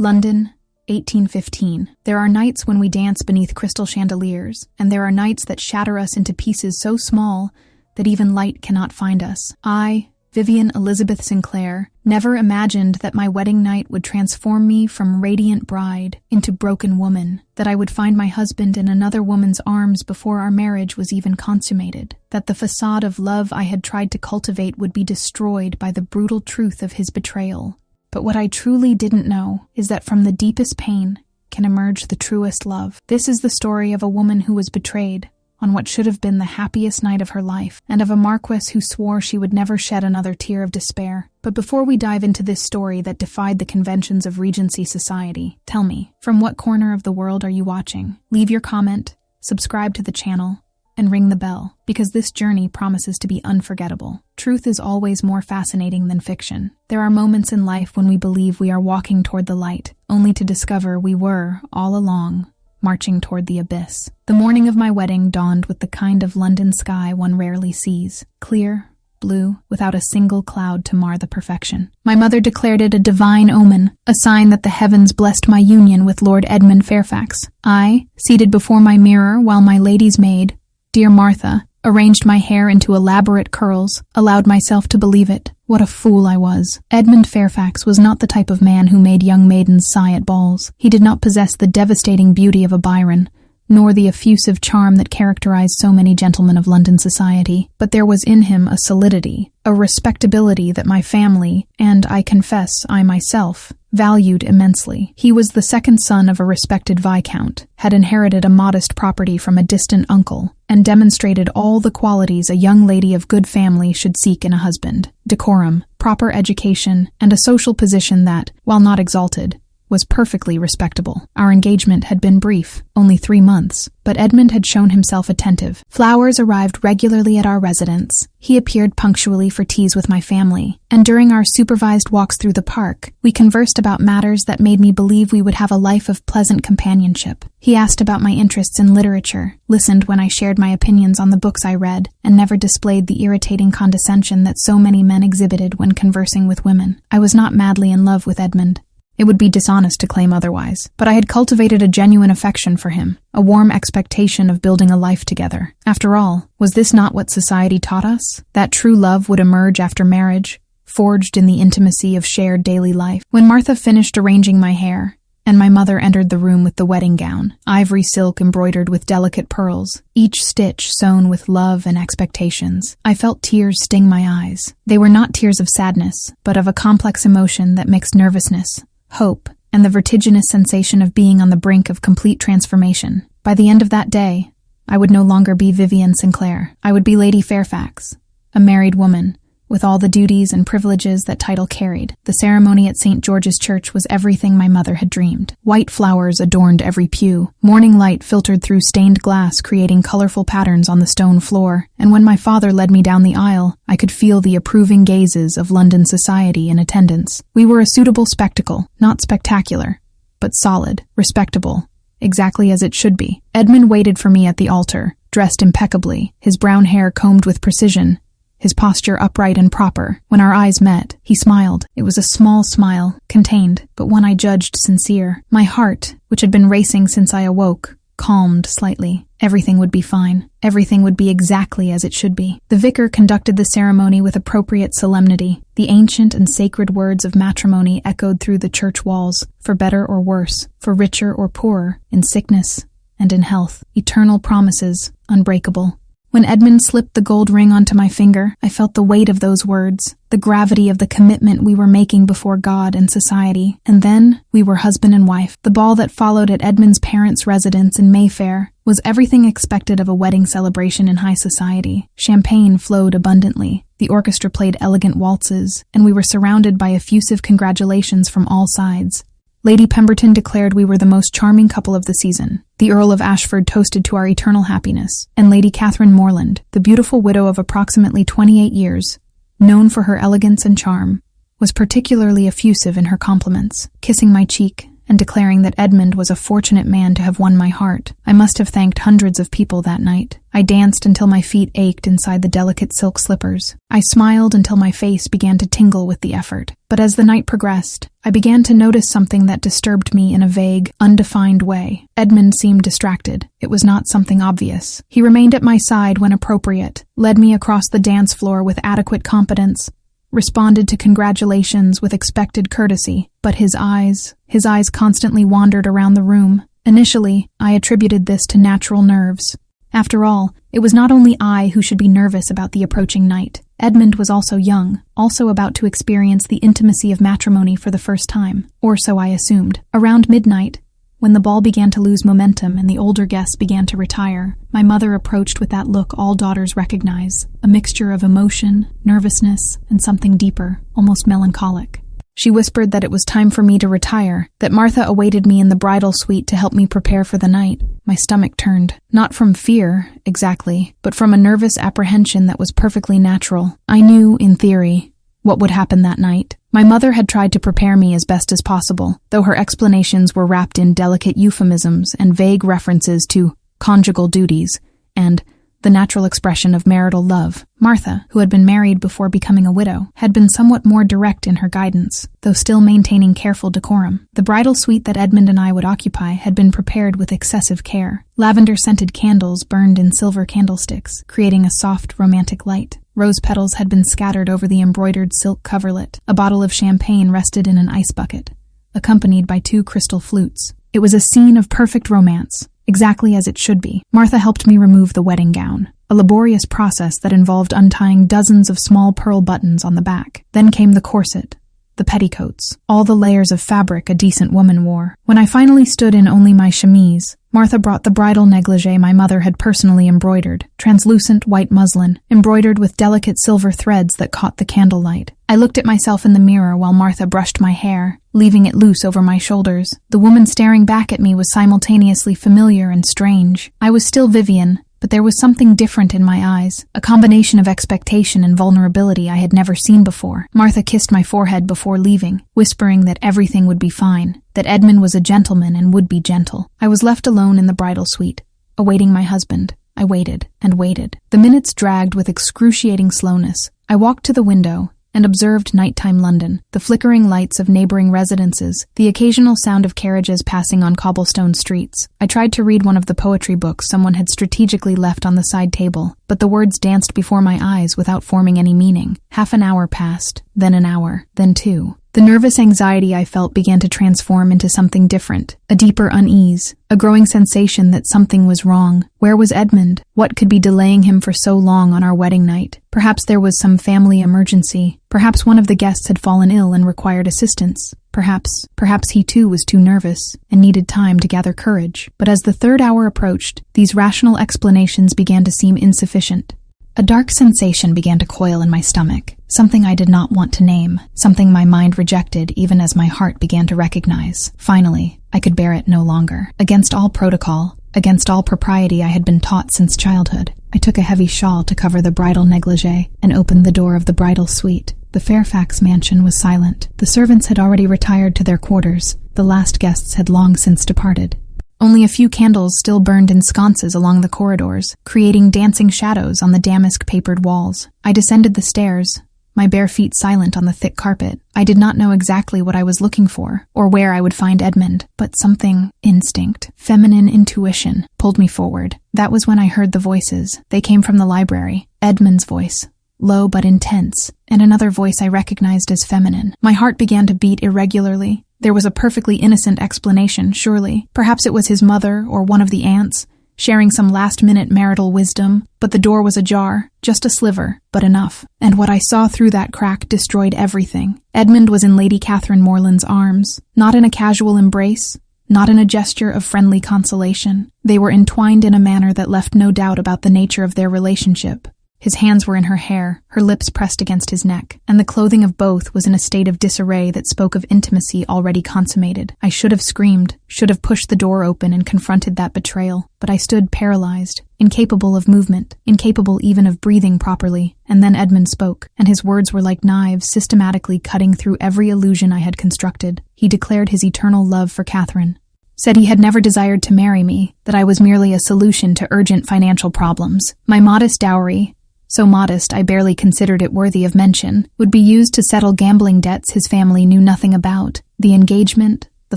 London, 1815. There are nights when we dance beneath crystal chandeliers, and there are nights that shatter us into pieces so small that even light cannot find us. I, Vivienne Elizabeth Sinclair, never imagined that my wedding night would transform me from radiant bride into broken woman, that I would find my husband in another woman's arms before our marriage was even consummated, that the facade of love I had tried to cultivate would be destroyed by the brutal truth of his betrayal. But what I truly didn't know is that from the deepest pain can emerge the truest love. This is the story of a woman who was betrayed on what should have been the happiest night of her life, and of a Marquess who swore she would never shed another tear of despair. But before we dive into this story that defied the conventions of Regency society, tell me, from what corner of the world are you watching? Leave your comment, subscribe to the channel, and ring the bell, because this journey promises to be unforgettable. Truth is always more fascinating than fiction. There are moments in life when we believe we are walking toward the light, only to discover we were, all along, marching toward the abyss. The morning of my wedding dawned with the kind of London sky one rarely sees. Clear, blue, without a single cloud to mar the perfection. My mother declared it a divine omen, a sign that the heavens blessed my union with Lord Edmund Fairfax. I, seated before my mirror while my lady's maid, dear Martha, arranged my hair into elaborate curls, allowed myself to believe it. What a fool I was. Edmund Fairfax was not the type of man who made young maidens sigh at balls. He did not possess the devastating beauty of a Byron, nor the effusive charm that characterized so many gentlemen of London society. But there was in him a solidity, a respectability that my family, and I confess I myself, valued immensely. He was the second son of a respected viscount, had inherited a modest property from a distant uncle, and demonstrated all the qualities a young lady of good family should seek in a husband: decorum, proper education, and a social position that, while not exalted, was perfectly respectable. Our engagement had been brief, only 3 months, but Edmund had shown himself attentive. Flowers arrived regularly at our residence. He appeared punctually for teas with my family, and during our supervised walks through the park, we conversed about matters that made me believe we would have a life of pleasant companionship. He asked about my interests in literature, listened when I shared my opinions on the books I read, and never displayed the irritating condescension that so many men exhibited when conversing with women. I was not madly in love with Edmund. It would be dishonest to claim otherwise, but I had cultivated a genuine affection for him, a warm expectation of building a life together. After all, was this not what society taught us? That true love would emerge after marriage, forged in the intimacy of shared daily life. When Martha finished arranging my hair, and my mother entered the room with the wedding gown, ivory silk embroidered with delicate pearls, each stitch sewn with love and expectations, I felt tears sting my eyes. They were not tears of sadness, but of a complex emotion that mixed nervousness, hope, and the vertiginous sensation of being on the brink of complete transformation. By the end of that day, I would no longer be Vivienne Sinclair. I would be Lady Fairfax, a married woman, with all the duties and privileges that title carried. The ceremony at St. George's Church was everything my mother had dreamed. White flowers adorned every pew. Morning light filtered through stained glass, creating colorful patterns on the stone floor. And when my father led me down the aisle, I could feel the approving gazes of London society in attendance. We were a suitable spectacle, not spectacular, but solid, respectable, exactly as it should be. Edmund waited for me at the altar, dressed impeccably, his brown hair combed with precision, his posture upright and proper. When our eyes met, he smiled. It was a small smile, contained, but one I judged sincere. My heart, which had been racing since I awoke, calmed slightly. Everything would be fine. Everything would be exactly as it should be. The vicar conducted the ceremony with appropriate solemnity. The ancient and sacred words of matrimony echoed through the church walls, for better or worse, for richer or poorer, in sickness and in health. Eternal promises, unbreakable. When Edmund slipped the gold ring onto my finger, I felt the weight of those words, the gravity of the commitment we were making before God and society. And then, we were husband and wife. The ball that followed at Edmund's parents' residence in Mayfair was everything expected of a wedding celebration in high society. Champagne flowed abundantly. The orchestra played elegant waltzes, and we were surrounded by effusive congratulations from all sides. Lady Pemberton declared we were the most charming couple of the season. The Earl of Ashford toasted to our eternal happiness, and Lady Catherine Morland, the beautiful widow of approximately 28 years, known for her elegance and charm, was particularly effusive in her compliments, kissing my cheek and declaring that Edmund was a fortunate man to have won my heart. I must have thanked hundreds of people that night. I danced until my feet ached inside the delicate silk slippers. I smiled until my face began to tingle with the effort. But as the night progressed, I began to notice something that disturbed me in a vague, undefined way. Edmund seemed distracted. It was not something obvious. He remained at my side when appropriate, led me across the dance floor with adequate competence, responded to congratulations with expected courtesy, but his eyes constantly wandered around the room. Initially, I attributed this to natural nerves. After all, it was not only I who should be nervous about the approaching night. Edmund was also young, also about to experience the intimacy of matrimony for the first time, or so I assumed. Around midnight, when the ball began to lose momentum and the older guests began to retire, my mother approached with that look all daughters recognize, a mixture of emotion, nervousness, and something deeper, almost melancholic. She whispered that it was time for me to retire, that Martha awaited me in the bridal suite to help me prepare for the night. My stomach turned, not from fear, exactly, but from a nervous apprehension that was perfectly natural. I knew, in theory, what would happen that night. My mother had tried to prepare me as best as possible, though her explanations were wrapped in delicate euphemisms and vague references to conjugal duties and the natural expression of marital love. Martha, who had been married before becoming a widow, had been somewhat more direct in her guidance, though still maintaining careful decorum. The bridal suite that Edmund and I would occupy had been prepared with excessive care. Lavender-scented candles burned in silver candlesticks, creating a soft, romantic light. Rose petals had been scattered over the embroidered silk coverlet. A bottle of champagne rested in an ice bucket, accompanied by 2 crystal flutes. It was a scene of perfect romance, exactly as it should be. Martha helped me remove the wedding gown, a laborious process that involved untying dozens of small pearl buttons on the back. Then came the corset, the petticoats, all the layers of fabric a decent woman wore. When I finally stood in only my chemise, Martha brought the bridal negligee my mother had personally embroidered, translucent white muslin, embroidered with delicate silver threads that caught the candlelight. I looked at myself in the mirror while Martha brushed my hair, leaving it loose over my shoulders. The woman staring back at me was simultaneously familiar and strange. I was still Vivienne, but there was something different in my eyes, a combination of expectation and vulnerability I had never seen before. Martha kissed my forehead before leaving, whispering that everything would be fine, that Edmund was a gentleman and would be gentle. I was left alone in the bridal suite, awaiting my husband. I waited and waited. The minutes dragged with excruciating slowness. I walked to the window and observed nighttime London, the flickering lights of neighboring residences, the occasional sound of carriages passing on cobblestone streets. I tried to read one of the poetry books someone had strategically left on the side table, but the words danced before my eyes without forming any meaning. Half an hour passed, then an hour, then 2. The nervous anxiety I felt began to transform into something different, a deeper unease, a growing sensation that something was wrong. Where was Edmund? What could be delaying him for so long on our wedding night? Perhaps there was some family emergency. Perhaps one of the guests had fallen ill and required assistance. Perhaps he too was too nervous and needed time to gather courage. But as the 3rd hour approached, these rational explanations began to seem insufficient. A dark sensation began to coil in my stomach, something I did not want to name, something my mind rejected even as my heart began to recognize. Finally, I could bear it no longer. Against all protocol, against all propriety I had been taught since childhood, I took a heavy shawl to cover the bridal negligee and opened the door of the bridal suite. The Fairfax mansion was silent. The servants had already retired to their quarters. The last guests had long since departed. Only a few candles still burned in sconces along the corridors, creating dancing shadows on the damask-papered walls. I descended the stairs, my bare feet silent on the thick carpet. I did not know exactly what I was looking for, or where I would find Edmund, but something, instinct, feminine intuition, pulled me forward. That was when I heard the voices. They came from the library. Edmund's voice, low but intense, and another voice I recognized as feminine. My heart began to beat irregularly. There was a perfectly innocent explanation, surely. Perhaps it was his mother or one of the aunts, sharing some last-minute marital wisdom, but the door was ajar, just a sliver, but enough. And what I saw through that crack destroyed everything. Edmund was in Lady Catherine Morland's arms, not in a casual embrace, not in a gesture of friendly consolation. They were entwined in a manner that left no doubt about the nature of their relationship. His hands were in her hair, her lips pressed against his neck, and the clothing of both was in a state of disarray that spoke of intimacy already consummated. I should have screamed, should have pushed the door open and confronted that betrayal, but I stood paralyzed, incapable of movement, incapable even of breathing properly. And then Edmund spoke, and his words were like knives systematically cutting through every illusion I had constructed. He declared his eternal love for Catherine, said he had never desired to marry me, that I was merely a solution to urgent financial problems. My modest dowry, so modest I barely considered it worthy of mention, would be used to settle gambling debts his family knew nothing about. The engagement, the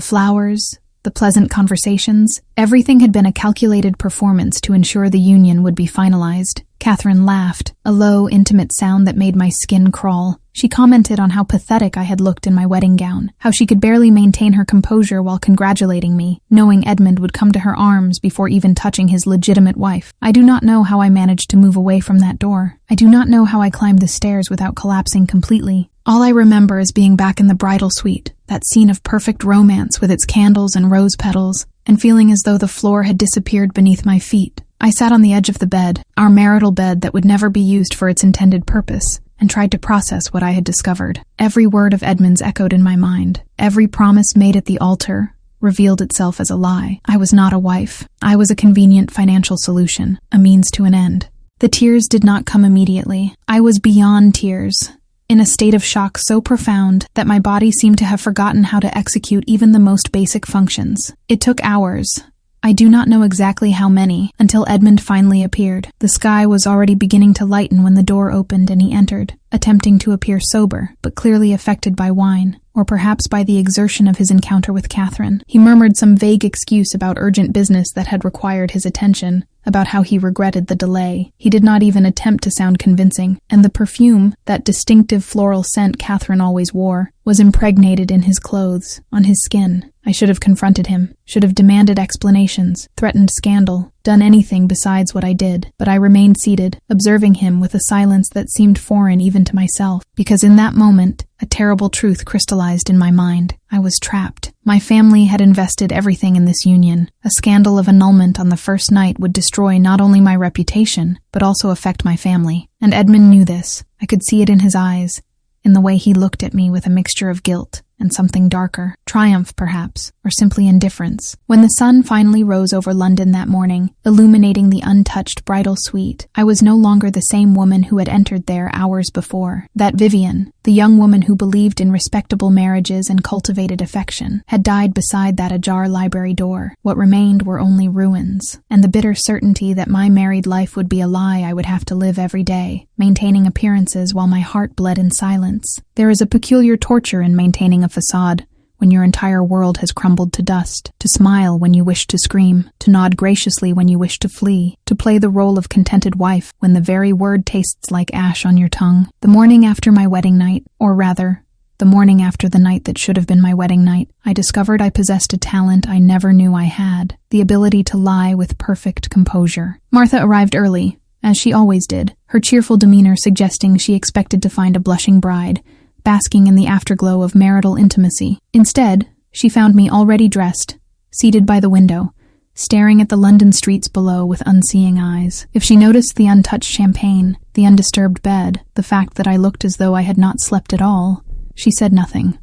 flowers, the pleasant conversations, everything had been a calculated performance to ensure the union would be finalized. Catherine laughed, a low, intimate sound that made my skin crawl. She commented on how pathetic I had looked in my wedding gown, how she could barely maintain her composure while congratulating me, knowing Edmund would come to her arms before even touching his legitimate wife. I do not know how I managed to move away from that door. I do not know how I climbed the stairs without collapsing completely. All I remember is being back in the bridal suite, that scene of perfect romance with its candles and rose petals, and feeling as though the floor had disappeared beneath my feet. I sat on the edge of the bed, our marital bed that would never be used for its intended purpose, and tried to process what I had discovered. Every word of Edmund's echoed in my mind. Every promise made at the altar revealed itself as a lie. I was not a wife. I was a convenient financial solution, a means to an end. The tears did not come immediately. I was beyond tears, in a state of shock so profound that my body seemed to have forgotten how to execute even the most basic functions. It took hours. I do not know exactly how many, until Edmund finally appeared. The sky was already beginning to lighten when the door opened and he entered, attempting to appear sober, but clearly affected by wine, or perhaps by the exertion of his encounter with Catherine. He murmured some vague excuse about urgent business that had required his attention, about how he regretted the delay. He did not even attempt to sound convincing, and the perfume, that distinctive floral scent Catherine always wore, was impregnated in his clothes, on his skin. I should have confronted him, should have demanded explanations, threatened scandal, done anything besides what I did, but I remained seated, observing him with a silence that seemed foreign even to myself, because in that moment, a terrible truth crystallized in my mind. I was trapped. My family had invested everything in this union. A scandal of annulment on the first night would destroy not only my reputation, but also affect my family. And Edmund knew this. I could see it in his eyes, in the way he looked at me with a mixture of guilt and something darker, triumph perhaps, or simply indifference. When the sun finally rose over London that morning, illuminating the untouched bridal suite, I was no longer the same woman who had entered there hours before. That Vivienne, the young woman who believed in respectable marriages and cultivated affection, had died beside that ajar library door. What remained were only ruins, and the bitter certainty that my married life would be a lie I would have to live every day, maintaining appearances while my heart bled in silence. There is a peculiar torture in maintaining a facade when your entire world has crumbled to dust, to smile when you wish to scream, to nod graciously when you wish to flee, to play the role of contented wife when the very word tastes like ash on your tongue. The morning after my wedding night, or rather, the morning after the night that should have been my wedding night, I discovered I possessed a talent I never knew I had, the ability to lie with perfect composure. Martha arrived early, as she always did, her cheerful demeanor suggesting she expected to find a blushing bride, basking in the afterglow of marital intimacy. Instead, she found me already dressed, seated by the window, staring at the London streets below with unseeing eyes. If she noticed the untouched champagne, the undisturbed bed, the fact that I looked as though I had not slept at all, she said nothing.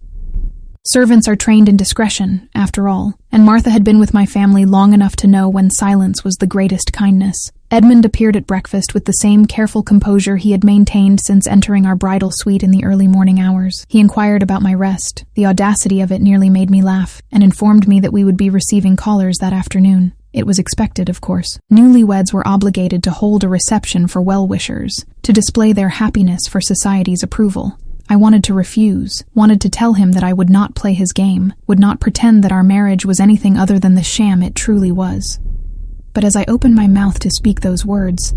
Servants are trained in discretion, after all, and Martha had been with my family long enough to know when silence was the greatest kindness. Edmund appeared at breakfast with the same careful composure he had maintained since entering our bridal suite in the early morning hours. He inquired about my rest. The audacity of it nearly made me laugh, and informed me that we would be receiving callers that afternoon. It was expected, of course. Newlyweds were obligated to hold a reception for well-wishers, to display their happiness for society's approval. I wanted to refuse, wanted to tell him that I would not play his game, would not pretend that our marriage was anything other than the sham it truly was. But as I opened my mouth to speak those words,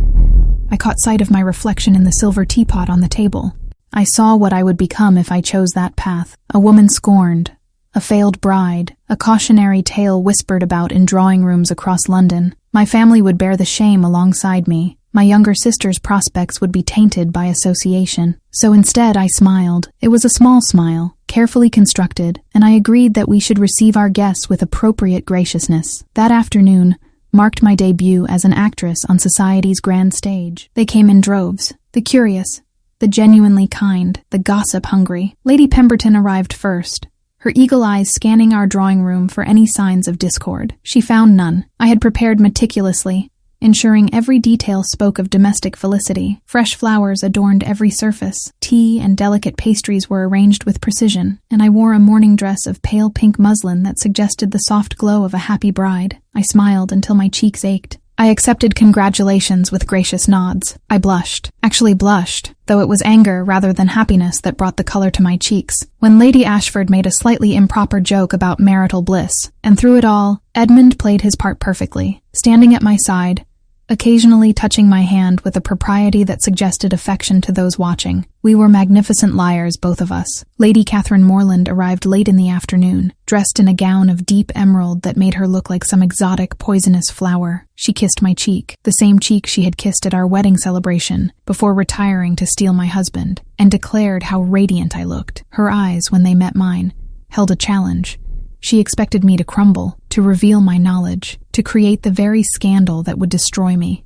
I caught sight of my reflection in the silver teapot on the table. I saw what I would become if I chose that path, a woman scorned, a failed bride, a cautionary tale whispered about in drawing rooms across London. My family would bear the shame alongside me. My younger sister's prospects would be tainted by association. So instead I smiled. It was a small smile, carefully constructed, and I agreed that we should receive our guests with appropriate graciousness. That afternoon, marked my debut as an actress on society's grand stage. They came in droves, the curious, the genuinely kind, the gossip-hungry. Lady Pemberton arrived first, her eagle eyes scanning our drawing room for any signs of discord. She found none. I had prepared meticulously, ensuring every detail spoke of domestic felicity. Fresh flowers adorned every surface. Tea and delicate pastries were arranged with precision, and I wore a morning dress of pale pink muslin that suggested the soft glow of a happy bride. I smiled until my cheeks ached. I accepted congratulations with gracious nods. I blushed. Actually blushed, though it was anger rather than happiness that brought the color to my cheeks, when Lady Ashford made a slightly improper joke about marital bliss. And through it all, Edmund played his part perfectly, standing at my side, occasionally touching my hand with a propriety that suggested affection to those watching. We were magnificent liars, both of us. Lady Catherine Morland arrived late in the afternoon, dressed in a gown of deep emerald that made her look like some exotic, poisonous flower. She kissed my cheek, the same cheek she had kissed at our wedding celebration, before retiring to steal my husband, and declared how radiant I looked. Her eyes, when they met mine, held a challenge. She expected me to crumble, to reveal my knowledge, to create the very scandal that would destroy me.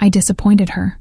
I disappointed her.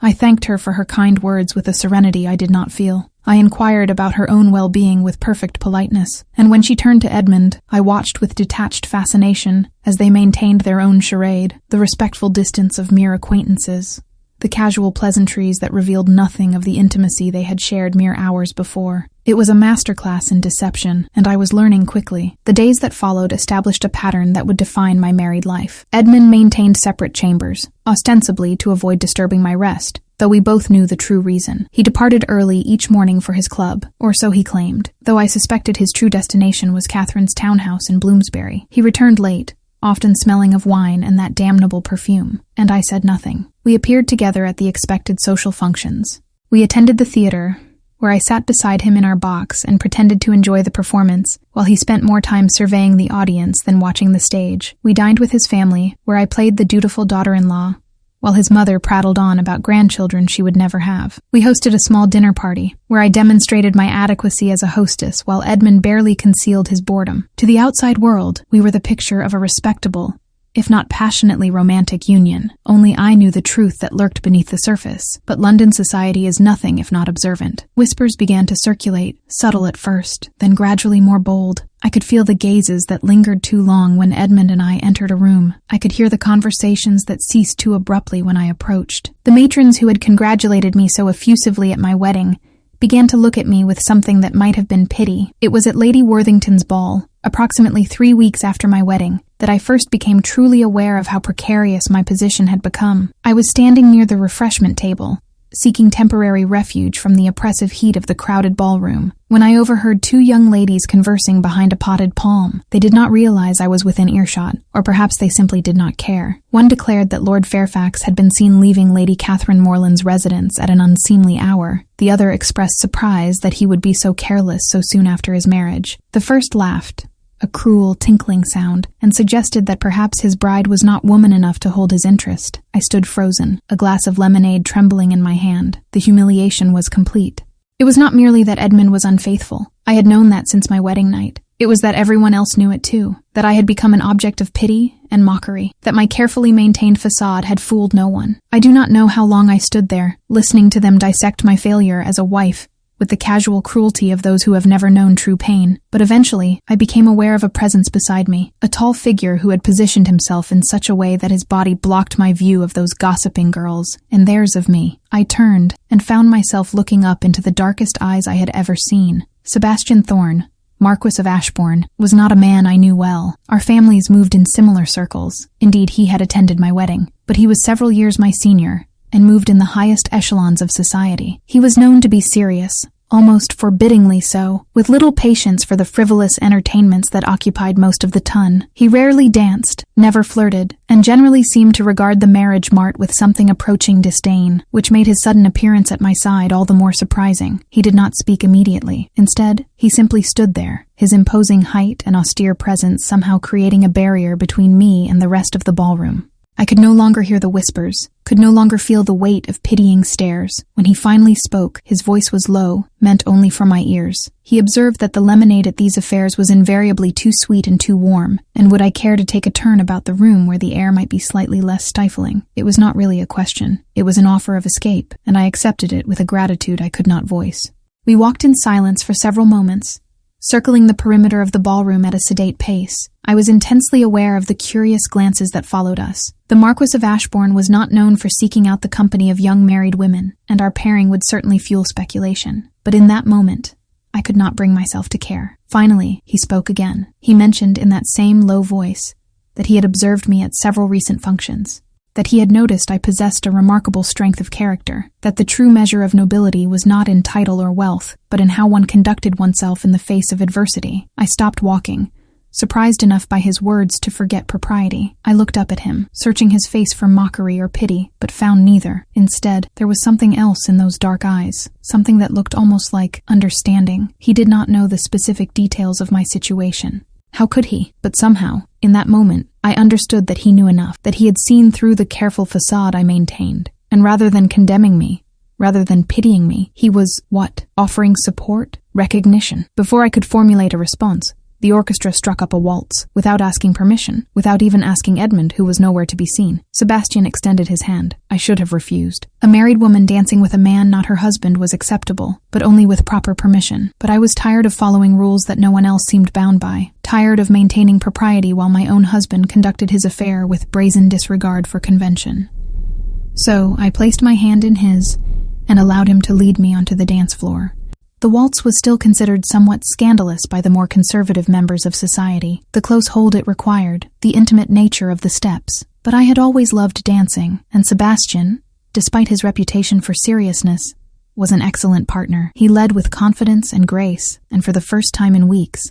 I thanked her for her kind words with a serenity I did not feel. I inquired about her own well-being with perfect politeness, and when she turned to Edmund, I watched with detached fascination as they maintained their own charade, the respectful distance of mere acquaintances, the casual pleasantries that revealed nothing of the intimacy they had shared mere hours before. It was a masterclass in deception, and I was learning quickly. The days that followed established a pattern that would define my married life. Edmund maintained separate chambers, ostensibly to avoid disturbing my rest, though we both knew the true reason. He departed early each morning for his club, or so he claimed, though I suspected his true destination was Catherine's townhouse in Bloomsbury. He returned late, often smelling of wine and that damnable perfume, and I said nothing. We appeared together at the expected social functions. We attended the theater, where I sat beside him in our box and pretended to enjoy the performance, while he spent more time surveying the audience than watching the stage. We dined with his family, where I played the dutiful daughter-in-law, while his mother prattled on about grandchildren she would never have. We hosted a small dinner party, where I demonstrated my adequacy as a hostess, while Edmund barely concealed his boredom. To the outside world, we were the picture of a respectable, if not passionately romantic union. Only I knew the truth that lurked beneath the surface. But London society is nothing if not observant. Whispers began to circulate, subtle at first, then gradually more bold. I could feel the gazes that lingered too long when Edmund and I entered a room. I could hear the conversations that ceased too abruptly when I approached. The matrons who had congratulated me so effusively at my wedding began to look at me with something that might have been pity. It was at Lady Worthington's ball, approximately 3 weeks after my wedding, that I first became truly aware of how precarious my position had become. I was standing near the refreshment table, seeking temporary refuge from the oppressive heat of the crowded ballroom, when I overheard 2 young ladies conversing behind a potted palm. They did not realize I was within earshot, or perhaps they simply did not care. One declared that Lord Fairfax had been seen leaving Lady Catherine Morland's residence at an unseemly hour. The other expressed surprise that he would be so careless so soon after his marriage. The first laughed, a cruel, tinkling sound, and suggested that perhaps his bride was not woman enough to hold his interest. I stood frozen, a glass of lemonade trembling in my hand. The humiliation was complete. It was not merely that Edmund was unfaithful. I had known that since my wedding night. It was that everyone else knew it too, that I had become an object of pity and mockery, that my carefully maintained facade had fooled no one. I do not know how long I stood there, listening to them dissect my failure as a wife, with the casual cruelty of those who have never known true pain. But eventually, I became aware of a presence beside me, a tall figure who had positioned himself in such a way that his body blocked my view of those gossiping girls, and theirs of me. I turned, and found myself looking up into the darkest eyes I had ever seen. Sebastian Thorne, Marquess of Ashbourne, was not a man I knew well. Our families moved in similar circles. Indeed, he had attended my wedding, but he was several years my senior, and moved in the highest echelons of society. He was known to be serious, almost forbiddingly so, with little patience for the frivolous entertainments that occupied most of the ton. He rarely danced, never flirted, and generally seemed to regard the marriage mart with something approaching disdain, which made his sudden appearance at my side all the more surprising. He did not speak immediately. Instead, he simply stood there, his imposing height and austere presence somehow creating a barrier between me and the rest of the ballroom. I could no longer hear the whispers, could no longer feel the weight of pitying stares. When he finally spoke, his voice was low, meant only for my ears. He observed that the lemonade at these affairs was invariably too sweet and too warm, and would I care to take a turn about the room where the air might be slightly less stifling? It was not really a question. It was an offer of escape, and I accepted it with a gratitude I could not voice. We walked in silence for several moments, circling the perimeter of the ballroom at a sedate pace. I was intensely aware of the curious glances that followed us. The Marquess of Ashbourne was not known for seeking out the company of young married women, and our pairing would certainly fuel speculation. But in that moment, I could not bring myself to care. Finally, he spoke again. He mentioned in that same low voice that he had observed me at several recent functions, that he had noticed I possessed a remarkable strength of character, that the true measure of nobility was not in title or wealth, but in how one conducted oneself in the face of adversity. I stopped walking, surprised enough by his words to forget propriety. I looked up at him, searching his face for mockery or pity, but found neither. Instead, there was something else in those dark eyes, something that looked almost like understanding. He did not know the specific details of my situation. How could he? But somehow, in that moment, I understood that he knew enough, that he had seen through the careful facade I maintained, and rather than condemning me, rather than pitying me, he was, what? Offering support? Recognition? Before I could formulate a response, the orchestra struck up a waltz, without asking permission, without even asking Edmund, who was nowhere to be seen. Sebastian extended his hand. I should have refused. A married woman dancing with a man not her husband was acceptable, but only with proper permission. But I was tired of following rules that no one else seemed bound by, tired of maintaining propriety while my own husband conducted his affair with brazen disregard for convention. So I placed my hand in his and allowed him to lead me onto the dance floor. The waltz was still considered somewhat scandalous by the more conservative members of society, the close hold it required, the intimate nature of the steps. But I had always loved dancing, and Sebastian, despite his reputation for seriousness, was an excellent partner. He led with confidence and grace, and for the first time in weeks,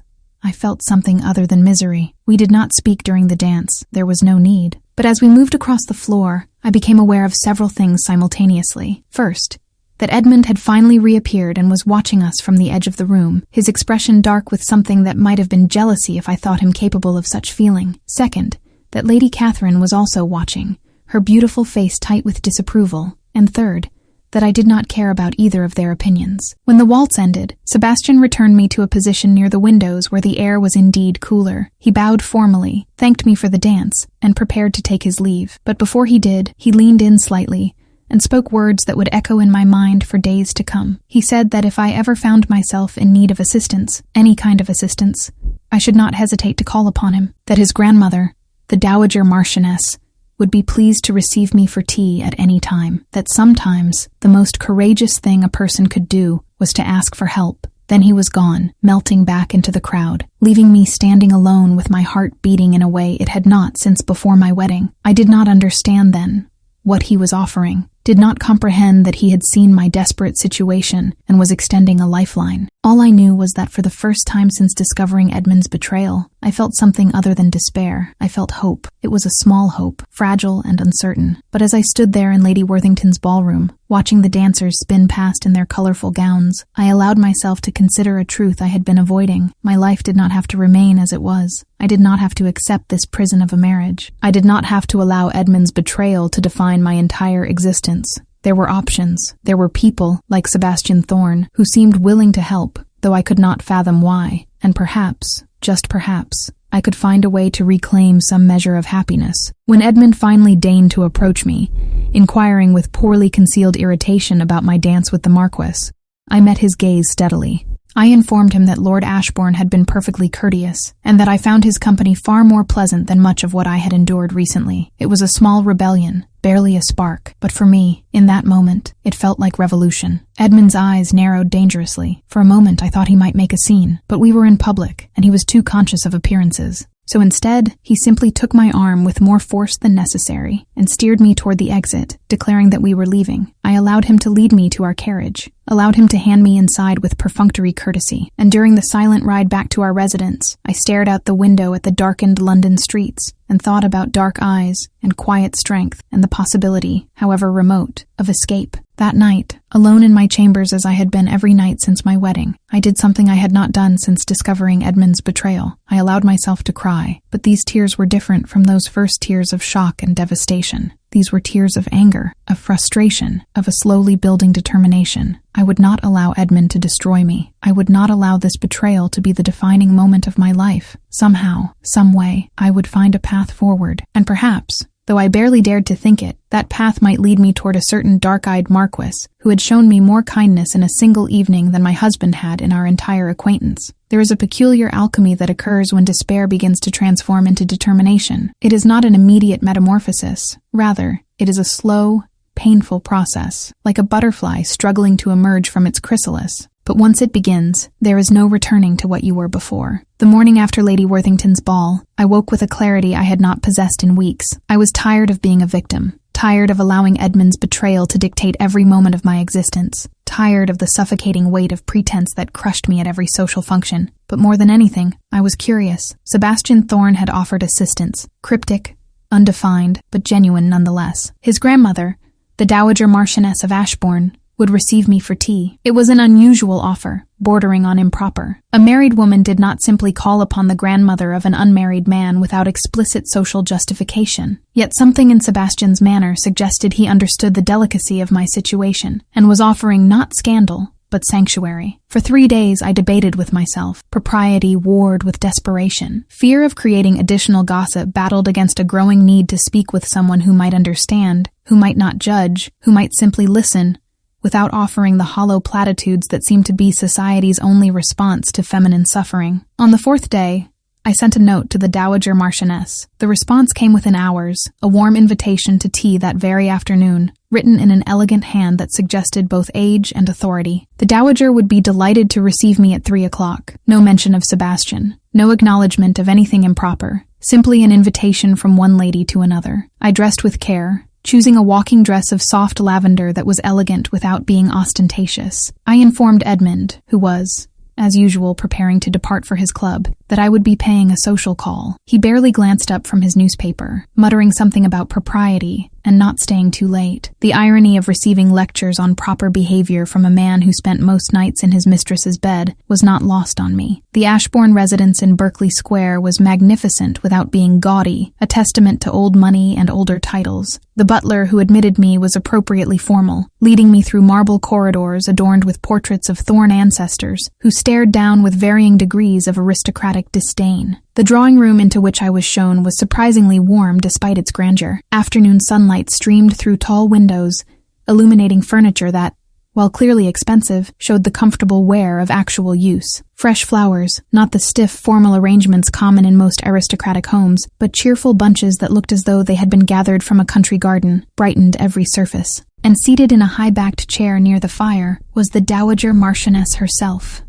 I felt something other than misery. We did not speak during the dance. There was no need. But as we moved across the floor, I became aware of several things simultaneously. First, that Edmund had finally reappeared and was watching us from the edge of the room, his expression dark with something that might have been jealousy if I thought him capable of such feeling. Second, that Lady Catherine was also watching, her beautiful face tight with disapproval. And third, that I did not care about either of their opinions. When the waltz ended, Sebastian returned me to a position near the windows where the air was indeed cooler. He bowed formally, thanked me for the dance, and prepared to take his leave. But before he did, he leaned in slightly and spoke words that would echo in my mind for days to come. He said that if I ever found myself in need of assistance, any kind of assistance, I should not hesitate to call upon him, that his grandmother, the Dowager Marchioness, would be pleased to receive me for tea at any time, that sometimes the most courageous thing a person could do was to ask for help. Then he was gone, melting back into the crowd, leaving me standing alone with my heart beating in a way it had not since before my wedding. I did not understand then what he was offering, did not comprehend that he had seen my desperate situation and was extending a lifeline. All I knew was that for the first time since discovering Edmund's betrayal, I felt something other than despair. I felt hope. It was a small hope, fragile and uncertain. But as I stood there in Lady Worthington's ballroom, watching the dancers spin past in their colorful gowns, I allowed myself to consider a truth I had been avoiding. My life did not have to remain as it was. I did not have to accept this prison of a marriage. I did not have to allow Edmund's betrayal to define my entire existence. There were options. There were people, like Sebastian Thorne, who seemed willing to help, though I could not fathom why. And perhaps, just perhaps, I could find a way to reclaim some measure of happiness. When Edmund finally deigned to approach me, inquiring with poorly concealed irritation about my dance with the Marquess, I met his gaze steadily. I informed him that Lord Ashbourne had been perfectly courteous, and that I found his company far more pleasant than much of what I had endured recently. It was a small rebellion, barely a spark, but for me, in that moment, it felt like revolution. Edmund's eyes narrowed dangerously. For a moment I thought he might make a scene, but we were in public, and he was too conscious of appearances. So instead, he simply took my arm with more force than necessary and steered me toward the exit, declaring that we were leaving. I allowed him to lead me to our carriage, allowed him to hand me inside with perfunctory courtesy, and during the silent ride back to our residence, I stared out the window at the darkened London streets and thought about dark eyes and quiet strength and the possibility, however remote, of escape. That night, alone in my chambers as I had been every night since my wedding, I did something I had not done since discovering Edmund's betrayal. I allowed myself to cry, but these tears were different from those first tears of shock and devastation. These were tears of anger, of frustration, of a slowly building determination. I would not allow Edmund to destroy me. I would not allow this betrayal to be the defining moment of my life. Somehow, some way, I would find a path forward, and perhaps, though I barely dared to think it, that path might lead me toward a certain dark-eyed Marquess who had shown me more kindness in a single evening than my husband had in our entire acquaintance. There is a peculiar alchemy that occurs when despair begins to transform into determination. It is not an immediate metamorphosis. Rather, it is a slow, painful process, like a butterfly struggling to emerge from its chrysalis. But once it begins, there is no returning to what you were before. The morning after Lady Worthington's ball, I woke with a clarity I had not possessed in weeks. I was tired of being a victim, tired of allowing Edmund's betrayal to dictate every moment of my existence, tired of the suffocating weight of pretense that crushed me at every social function. But more than anything, I was curious. Sebastian Thorne had offered assistance, cryptic, undefined, but genuine nonetheless. His grandmother, the Dowager Marchioness of Ashbourne, would receive me for tea. It was an unusual offer, bordering on improper. A married woman did not simply call upon the grandmother of an unmarried man without explicit social justification. Yet something in Sebastian's manner suggested he understood the delicacy of my situation, and was offering not scandal, but sanctuary. For 3 days I debated with myself. Propriety warred with desperation. Fear of creating additional gossip battled against a growing need to speak with someone who might understand, who might not judge, who might simply listen, without offering the hollow platitudes that seem to be society's only response to feminine suffering. On the 4th day, I sent a note to the Dowager Marchioness. The response came within hours, a warm invitation to tea that very afternoon, written in an elegant hand that suggested both age and authority. The Dowager would be delighted to receive me at 3 o'clock. No mention of Sebastian, no acknowledgement of anything improper, simply an invitation from one lady to another. I dressed with care, choosing a walking dress of soft lavender that was elegant without being ostentatious. I informed Edmund, who was, as usual, preparing to depart for his club, that I would be paying a social call. He barely glanced up from his newspaper, muttering something about propriety and not staying too late. The irony of receiving lectures on proper behavior from a man who spent most nights in his mistress's bed was not lost on me. The Ashbourne residence in Berkeley Square was magnificent without being gaudy, a testament to old money and older titles. The butler who admitted me was appropriately formal, leading me through marble corridors adorned with portraits of Thorne ancestors, who stared down with varying degrees of aristocratic disdain. The drawing room into which I was shown was surprisingly warm despite its grandeur. Afternoon sunlight streamed through tall windows, illuminating furniture that, while clearly expensive, showed the comfortable wear of actual use. Fresh flowers, not the stiff, formal arrangements common in most aristocratic homes, but cheerful bunches that looked as though they had been gathered from a country garden, brightened every surface. And seated in a high-backed chair near the fire was the Dowager Marchioness herself.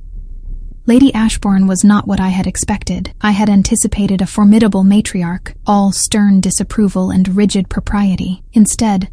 Lady Ashbourne was not what I had expected. I had anticipated a formidable matriarch, all stern disapproval and rigid propriety. Instead,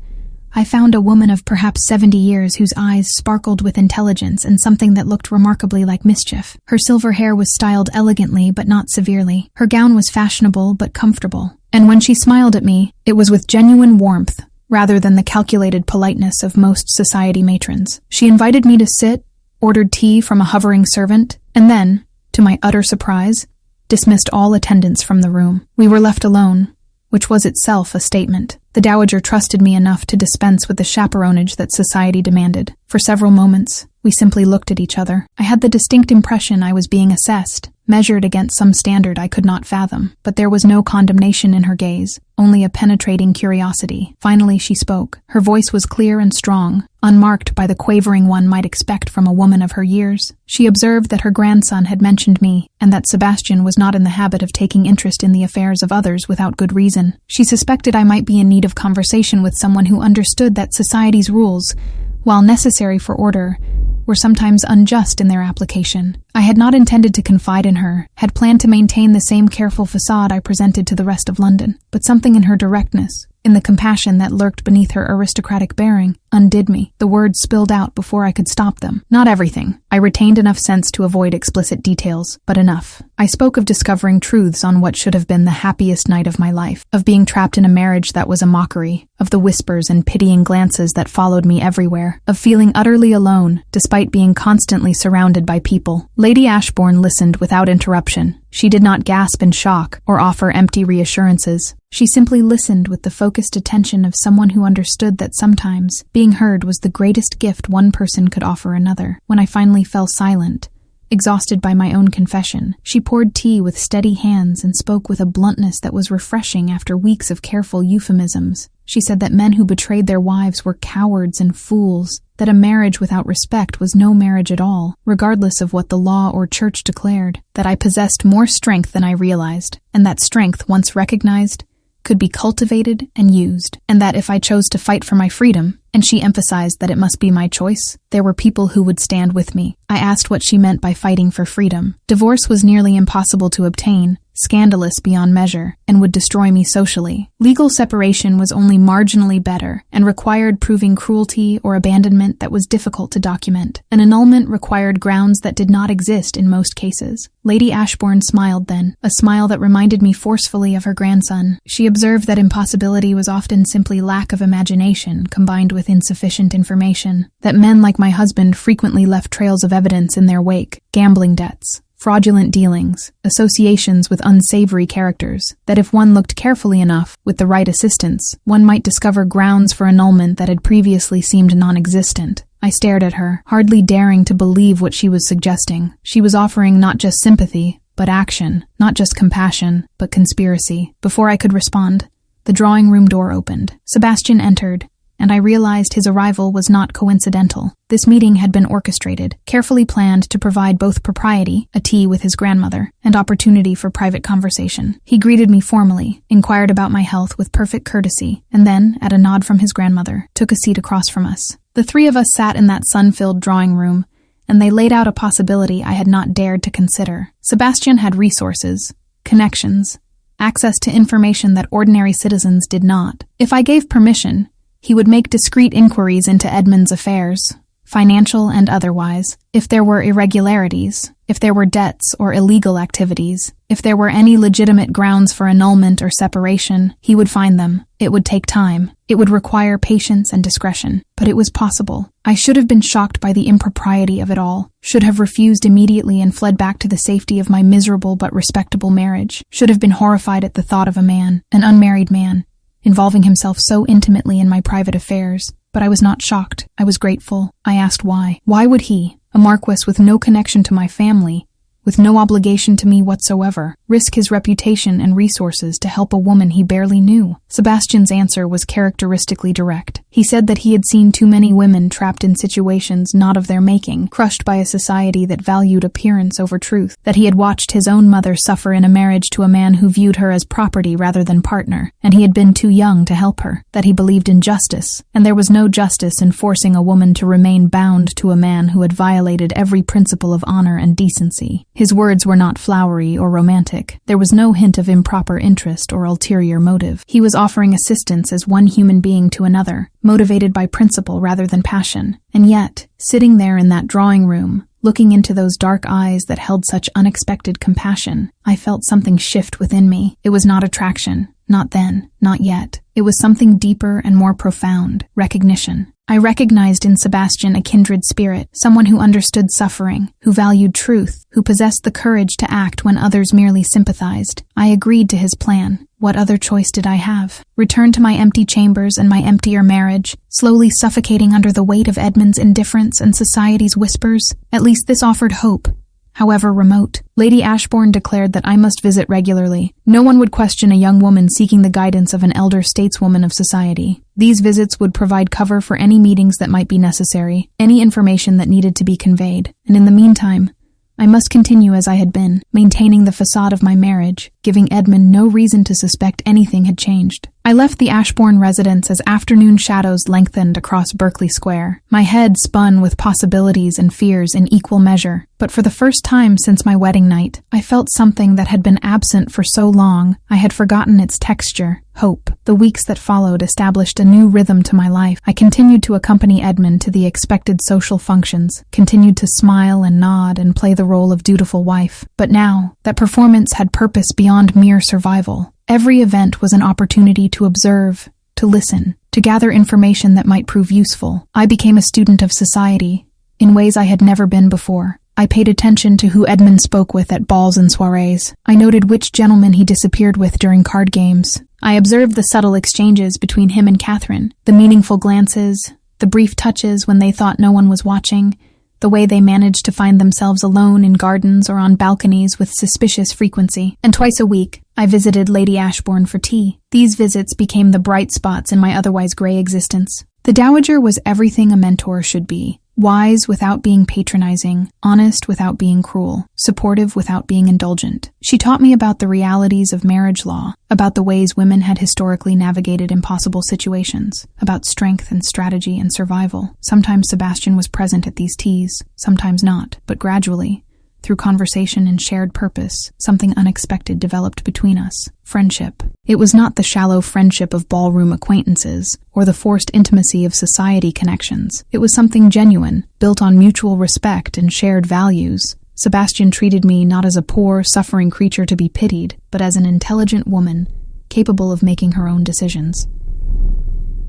I found a woman of perhaps 70 years whose eyes sparkled with intelligence and something that looked remarkably like mischief. Her silver hair was styled elegantly but not severely. Her gown was fashionable but comfortable. And when she smiled at me, it was with genuine warmth, rather than the calculated politeness of most society matrons. She invited me to sit, ordered tea from a hovering servant, and then, to my utter surprise, dismissed all attendants from the room. We were left alone, which was itself a statement. The Dowager trusted me enough to dispense with the chaperonage that society demanded. For several moments, we simply looked at each other. I had the distinct impression I was being assessed, measured against some standard I could not fathom. But there was no condemnation in her gaze, only a penetrating curiosity. Finally she spoke. Her voice was clear and strong, unmarked by the quavering one might expect from a woman of her years. She observed that her grandson had mentioned me, and that Sebastian was not in the habit of taking interest in the affairs of others without good reason. She suspected I might be in need of conversation with someone who understood that society's rules, while necessary for order, were sometimes unjust in their application. I had not intended to confide in her, had planned to maintain the same careful facade I presented to the rest of London, but something in her directness, in the compassion that lurked beneath her aristocratic bearing, undid me. The words spilled out before I could stop them. Not everything. I retained enough sense to avoid explicit details, but enough. I spoke of discovering truths on what should have been the happiest night of my life, of being trapped in a marriage that was a mockery, of the whispers and pitying glances that followed me everywhere, of feeling utterly alone, despite being constantly surrounded by people. Lady Ashbourne listened without interruption. She did not gasp in shock or offer empty reassurances. She simply listened with the focused attention of someone who understood that sometimes being heard was the greatest gift one person could offer another. When I finally fell silent, exhausted by my own confession, she poured tea with steady hands and spoke with a bluntness that was refreshing after weeks of careful euphemisms. She said that men who betrayed their wives were cowards and fools, that a marriage without respect was no marriage at all, regardless of what the law or church declared, that I possessed more strength than I realized, and that strength, once recognized, could be cultivated and used, and that if I chose to fight for my freedom, and she emphasized that it must be my choice, there were people who would stand with me. I asked what she meant by fighting for freedom. Divorce was nearly impossible to obtain, scandalous beyond measure, and would destroy me socially. Legal separation was only marginally better, and required proving cruelty or abandonment that was difficult to document. An annulment required grounds that did not exist in most cases. Lady Ashbourne smiled then, a smile that reminded me forcefully of her grandson. She observed that impossibility was often simply lack of imagination combined with insufficient information, that men like my husband frequently left trails of evidence in their wake, gambling debts, fraudulent dealings, associations with unsavory characters, that if one looked carefully enough, with the right assistance, one might discover grounds for annulment that had previously seemed non-existent. I stared at her, hardly daring to believe what she was suggesting. She was offering not just sympathy, but action, not just compassion, but conspiracy. Before I could respond, the drawing room door opened. Sebastian entered, and I realized his arrival was not coincidental. This meeting had been orchestrated, carefully planned to provide both propriety, a tea with his grandmother, and opportunity for private conversation. He greeted me formally, inquired about my health with perfect courtesy, and then, at a nod from his grandmother, took a seat across from us. The three of us sat in that sun-filled drawing room, and they laid out a possibility I had not dared to consider. Sebastian had resources, connections, access to information that ordinary citizens did not. If I gave permission, he would make discreet inquiries into Edmund's affairs, financial and otherwise. If there were irregularities, if there were debts or illegal activities, if there were any legitimate grounds for annulment or separation, he would find them. It would take time. It would require patience and discretion. But it was possible. I should have been shocked by the impropriety of it all, should have refused immediately and fled back to the safety of my miserable but respectable marriage, should have been horrified at the thought of a man, an unmarried man, involving himself so intimately in my private affairs. But I was not shocked. I was grateful. I asked why. Why would he, a Marquess with no connection to my family, with no obligation to me whatsoever, risk his reputation and resources to help a woman he barely knew? Sebastian's answer was characteristically direct. He said that he had seen too many women trapped in situations not of their making, crushed by a society that valued appearance over truth, that he had watched his own mother suffer in a marriage to a man who viewed her as property rather than partner, and he had been too young to help her, that he believed in justice, and there was no justice in forcing a woman to remain bound to a man who had violated every principle of honor and decency. His words were not flowery or romantic. There was no hint of improper interest or ulterior motive. He was offering assistance as one human being to another, motivated by principle rather than passion. And yet, sitting there in that drawing room, looking into those dark eyes that held such unexpected compassion, I felt something shift within me. It was not attraction. Not then. Not yet. It was something deeper and more profound. Recognition. I recognized in Sebastian a kindred spirit, someone who understood suffering, who valued truth, who possessed the courage to act when others merely sympathized. I agreed to his plan. What other choice did I have? Return to my empty chambers and my emptier marriage, slowly suffocating under the weight of Edmund's indifference and society's whispers? At least this offered hope, however remote. Lady Ashbourne declared that I must visit regularly. No one would question a young woman seeking the guidance of an elder stateswoman of society. These visits would provide cover for any meetings that might be necessary, any information that needed to be conveyed. And in the meantime, I must continue as I had been, maintaining the facade of my marriage, giving Edmund no reason to suspect anything had changed. I left the Ashbourne residence as afternoon shadows lengthened across Berkeley Square. My head spun with possibilities and fears in equal measure, but for the first time since my wedding night, I felt something that had been absent for so long I had forgotten its texture. hope. The weeks that followed established a new rhythm to my life. I continued to accompany Edmund to the expected social functions, continued to smile and nod and play the role of dutiful wife. But now, that performance had purpose beyond mere survival. Every event was an opportunity to observe, to listen, to gather information that might prove useful. I became a student of society in ways I had never been before. I paid attention to who Edmund spoke with at balls and soirees. I noted which gentleman he disappeared with during card games. I observed the subtle exchanges between him and Catherine, the meaningful glances, the brief touches when they thought no one was watching, the way they managed to find themselves alone in gardens or on balconies with suspicious frequency. And twice a week, I visited Lady Ashbourne for tea. These visits became the bright spots in my otherwise gray existence. The Dowager was everything a mentor should be. Wise without being patronizing, honest without being cruel, supportive without being indulgent. She taught me about the realities of marriage law, about the ways women had historically navigated impossible situations, about strength and strategy and survival. Sometimes Sebastian was present at these teas, sometimes not, but gradually, through conversation and shared purpose, something unexpected developed between us. Friendship. It was not the shallow friendship of ballroom acquaintances or the forced intimacy of society connections. It was something genuine, built on mutual respect and shared values. Sebastian treated me not as a poor, suffering creature to be pitied, but as an intelligent woman, capable of making her own decisions.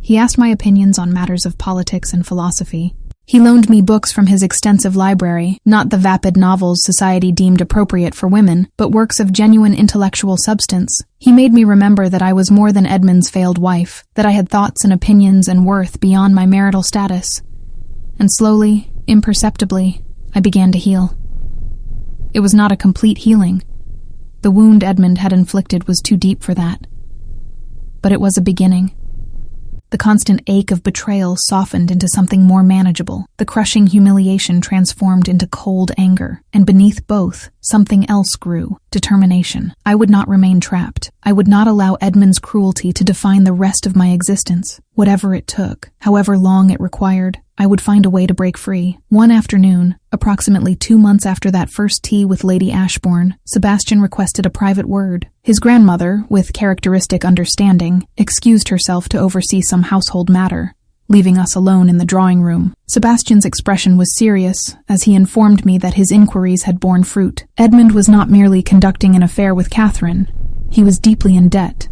He asked my opinions on matters of politics and philosophy. He loaned me books from his extensive library, not the vapid novels society deemed appropriate for women, but works of genuine intellectual substance. He made me remember that I was more than Edmund's failed wife, that I had thoughts and opinions and worth beyond my marital status. And slowly, imperceptibly, I began to heal. It was not a complete healing. The wound Edmund had inflicted was too deep for that. But it was a beginning. The constant ache of betrayal softened into something more manageable. The crushing humiliation transformed into cold anger, and beneath both, something else grew: determination. I would not remain trapped. I would not allow Edmund's cruelty to define the rest of my existence. Whatever it took, however long it required, I would find a way to break free. One afternoon, approximately 2 months after that first tea with Lady Ashbourne, Sebastian requested a private word. His grandmother, with characteristic understanding, excused herself to oversee some household matter, leaving us alone in the drawing room. Sebastian's expression was serious, as he informed me that his inquiries had borne fruit. Edmund was not merely conducting an affair with Catherine. He was deeply in debt.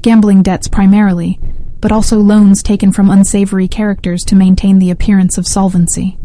Gambling debts primarily, but also loans taken from unsavory characters to maintain the appearance of solvency.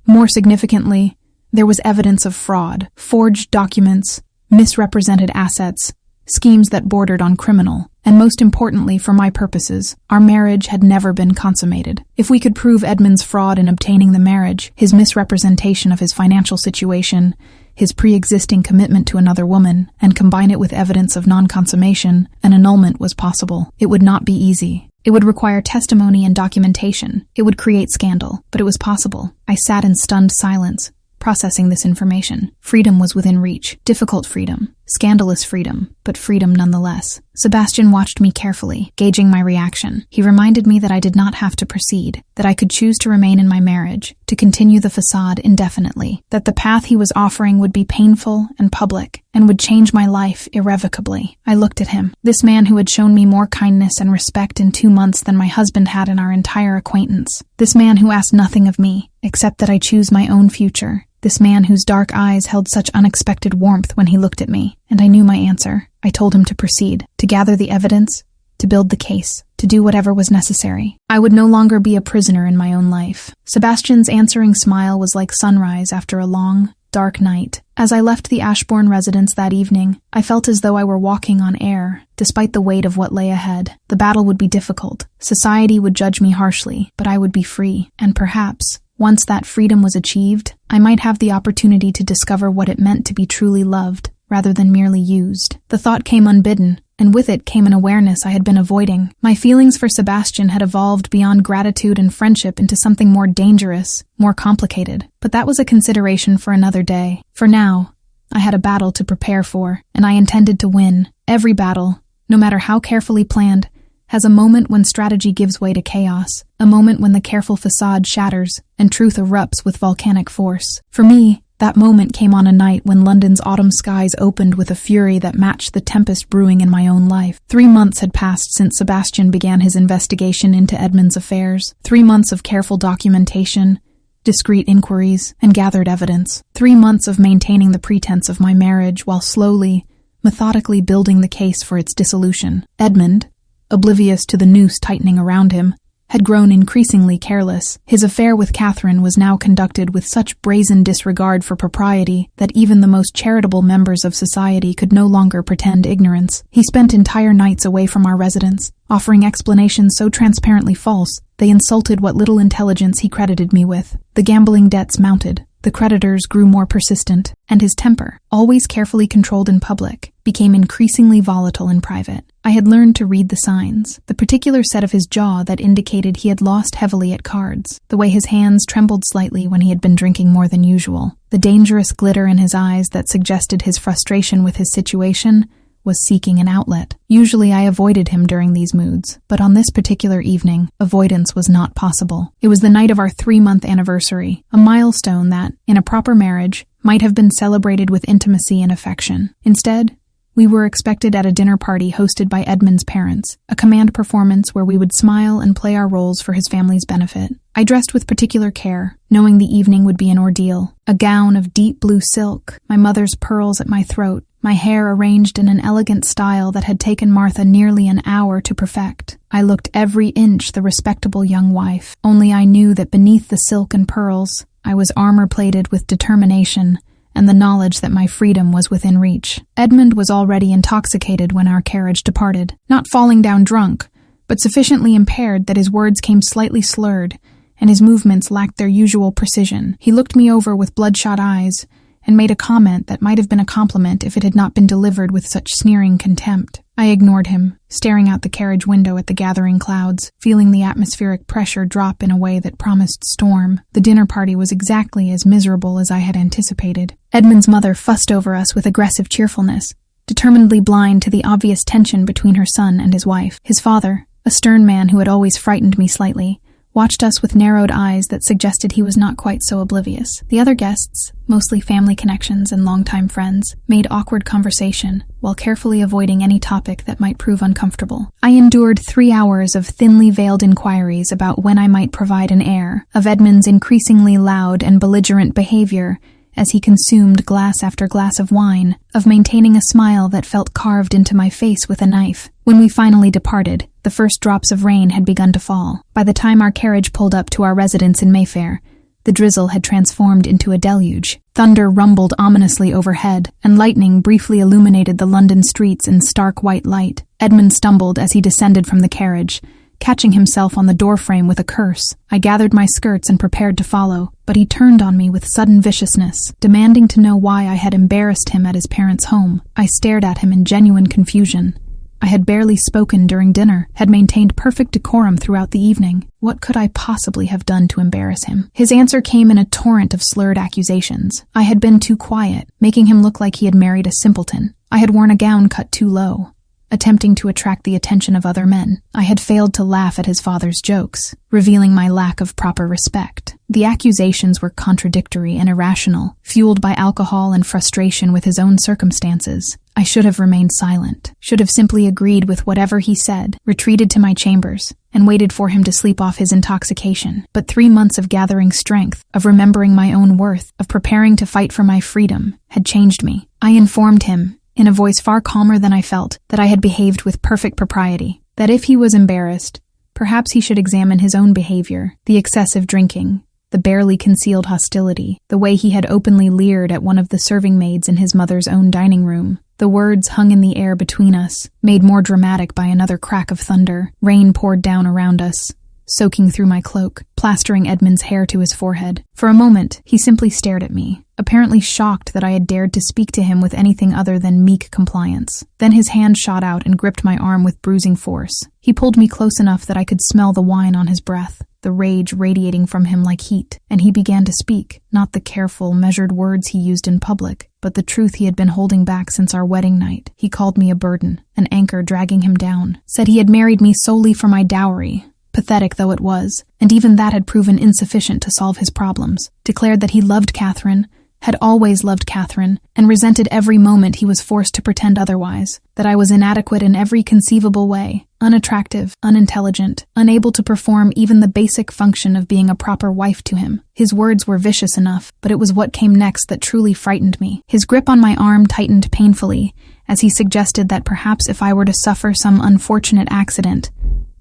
More significantly, there was evidence of fraud, forged documents, misrepresented assets, schemes that bordered on criminal, and most importantly for my purposes, our marriage had never been consummated. If we could prove Edmund's fraud in obtaining the marriage, his misrepresentation of his financial situation, his pre-existing commitment to another woman, and combine it with evidence of non-consummation, an annulment was possible. It would not be easy. It would require testimony and documentation. It would create scandal, but it was possible. I sat in stunned silence, processing this information. Freedom was within reach. Difficult freedom. Scandalous freedom, but freedom nonetheless. Sebastian watched me carefully, gauging my reaction. He reminded me that I did not have to proceed, that I could choose to remain in my marriage, to continue the facade indefinitely, that the path he was offering would be painful and public, and would change my life irrevocably. I looked at him, this man who had shown me more kindness and respect in 2 months than my husband had in our entire acquaintance. This man who asked nothing of me, except that I choose my own future. This man whose dark eyes held such unexpected warmth when he looked at me, and I knew my answer. I told him to proceed, to gather the evidence, to build the case, to do whatever was necessary. I would no longer be a prisoner in my own life. Sebastian's answering smile was like sunrise after a long, dark night. As I left the Ashbourne residence that evening, I felt as though I were walking on air, despite the weight of what lay ahead. The battle would be difficult. Society would judge me harshly, but I would be free, and perhaps, once that freedom was achieved, I might have the opportunity to discover what it meant to be truly loved, rather than merely used. The thought came unbidden, and with it came an awareness I had been avoiding. My feelings for Sebastian had evolved beyond gratitude and friendship into something more dangerous, more complicated. But that was a consideration for another day. For now, I had a battle to prepare for, and I intended to win. Every battle, no matter how carefully planned, has a moment when strategy gives way to chaos, a moment when the careful facade shatters and truth erupts with volcanic force. For me, That moment came on a night when London's autumn skies opened with a fury that matched the tempest brewing in my own life. 3 months had passed since Sebastian began his investigation into Edmund's affairs. 3 months of careful documentation, discreet inquiries, and gathered evidence. 3 months of maintaining the pretense of my marriage while slowly, methodically building the case for its dissolution. Edmund, oblivious to the noose tightening around him, had grown increasingly careless. His affair with Catherine was now conducted with such brazen disregard for propriety that even the most charitable members of society could no longer pretend ignorance. He spent entire nights away from our residence, offering explanations so transparently false they insulted what little intelligence he credited me with. The gambling debts mounted. The creditors grew more persistent, and his temper, always carefully controlled in public, became increasingly volatile in private. I had learned to read the signs, the particular set of his jaw that indicated he had lost heavily at cards, the way his hands trembled slightly when he had been drinking more than usual, the dangerous glitter in his eyes that suggested his frustration with his situation was seeking an outlet. Usually I avoided him during these moods, but on this particular evening, avoidance was not possible. It was the night of our 3-month anniversary, a milestone that, in a proper marriage, might have been celebrated with intimacy and affection. Instead, we were expected at a dinner party hosted by Edmund's parents, a command performance where we would smile and play our roles for his family's benefit. I dressed with particular care, knowing the evening would be an ordeal. A gown of deep blue silk, my mother's pearls at my throat, my hair arranged in an elegant style that had taken Martha nearly an hour to perfect. I looked every inch the respectable young wife, only I knew that beneath the silk and pearls, I was armor-plated with determination and the knowledge that my freedom was within reach. Edmund was already intoxicated when our carriage departed, not falling down drunk, but sufficiently impaired that his words came slightly slurred and his movements lacked their usual precision. He looked me over with bloodshot eyes and made a comment that might have been a compliment if it had not been delivered with such sneering contempt. I ignored him, staring out the carriage window at the gathering clouds, feeling the atmospheric pressure drop in a way that promised storm. The dinner party was exactly as miserable as I had anticipated. Edmund's mother fussed over us with aggressive cheerfulness, determinedly blind to the obvious tension between her son and his wife. His father, a stern man who had always frightened me slightly, watched us with narrowed eyes that suggested he was not quite so oblivious. The other guests, mostly family connections and longtime friends, made awkward conversation, while carefully avoiding any topic that might prove uncomfortable. I endured 3 hours of thinly veiled inquiries about when I might provide an heir, of Edmund's increasingly loud and belligerent behavior as he consumed glass after glass of wine, of maintaining a smile that felt carved into my face with a knife. When we finally departed, the first drops of rain had begun to fall. By the time our carriage pulled up to our residence in Mayfair, the drizzle had transformed into a deluge. Thunder rumbled ominously overhead, and lightning briefly illuminated the London streets in stark white light. Edmund stumbled as he descended from the carriage, catching himself on the doorframe with a curse. I gathered my skirts and prepared to follow, but he turned on me with sudden viciousness, demanding to know why I had embarrassed him at his parents' home. I stared at him in genuine confusion. I had barely spoken during dinner, had maintained perfect decorum throughout the evening. What could I possibly have done to embarrass him? His answer came in a torrent of slurred accusations. I had been too quiet, making him look like he had married a simpleton. I had worn a gown cut too low, attempting to attract the attention of other men. I had failed to laugh at his father's jokes, revealing my lack of proper respect. The accusations were contradictory and irrational, fueled by alcohol and frustration with his own circumstances. I should have remained silent, should have simply agreed with whatever he said, retreated to my chambers, and waited for him to sleep off his intoxication. But 3 months of gathering strength, of remembering my own worth, of preparing to fight for my freedom, had changed me. I informed him, in a voice far calmer than I felt, that I had behaved with perfect propriety, that if he was embarrassed, perhaps he should examine his own behavior, the excessive drinking, the barely concealed hostility, the way he had openly leered at one of the serving maids in his mother's own dining room. The words hung in the air between us, made more dramatic by another crack of thunder. Rain poured down around us, soaking through my cloak, plastering Edmund's hair to his forehead. For a moment, he simply stared at me, apparently shocked that I had dared to speak to him with anything other than meek compliance. Then his hand shot out and gripped my arm with bruising force. He pulled me close enough that I could smell the wine on his breath, the rage radiating from him like heat, and he began to speak, not the careful, measured words he used in public, but the truth he had been holding back since our wedding night. He called me a burden, an anchor dragging him down, said he had married me solely for my dowry, pathetic though it was, and even that had proven insufficient to solve his problems, declared that he loved Catherine, had always loved Catherine, and resented every moment he was forced to pretend otherwise, that I was inadequate in every conceivable way, unattractive, unintelligent, unable to perform even the basic function of being a proper wife to him. His words were vicious enough, but it was what came next that truly frightened me. His grip on my arm tightened painfully, as he suggested that perhaps if I were to suffer some unfortunate accident,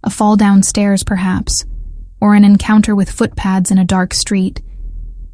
a fall downstairs perhaps, or an encounter with footpads in a dark street,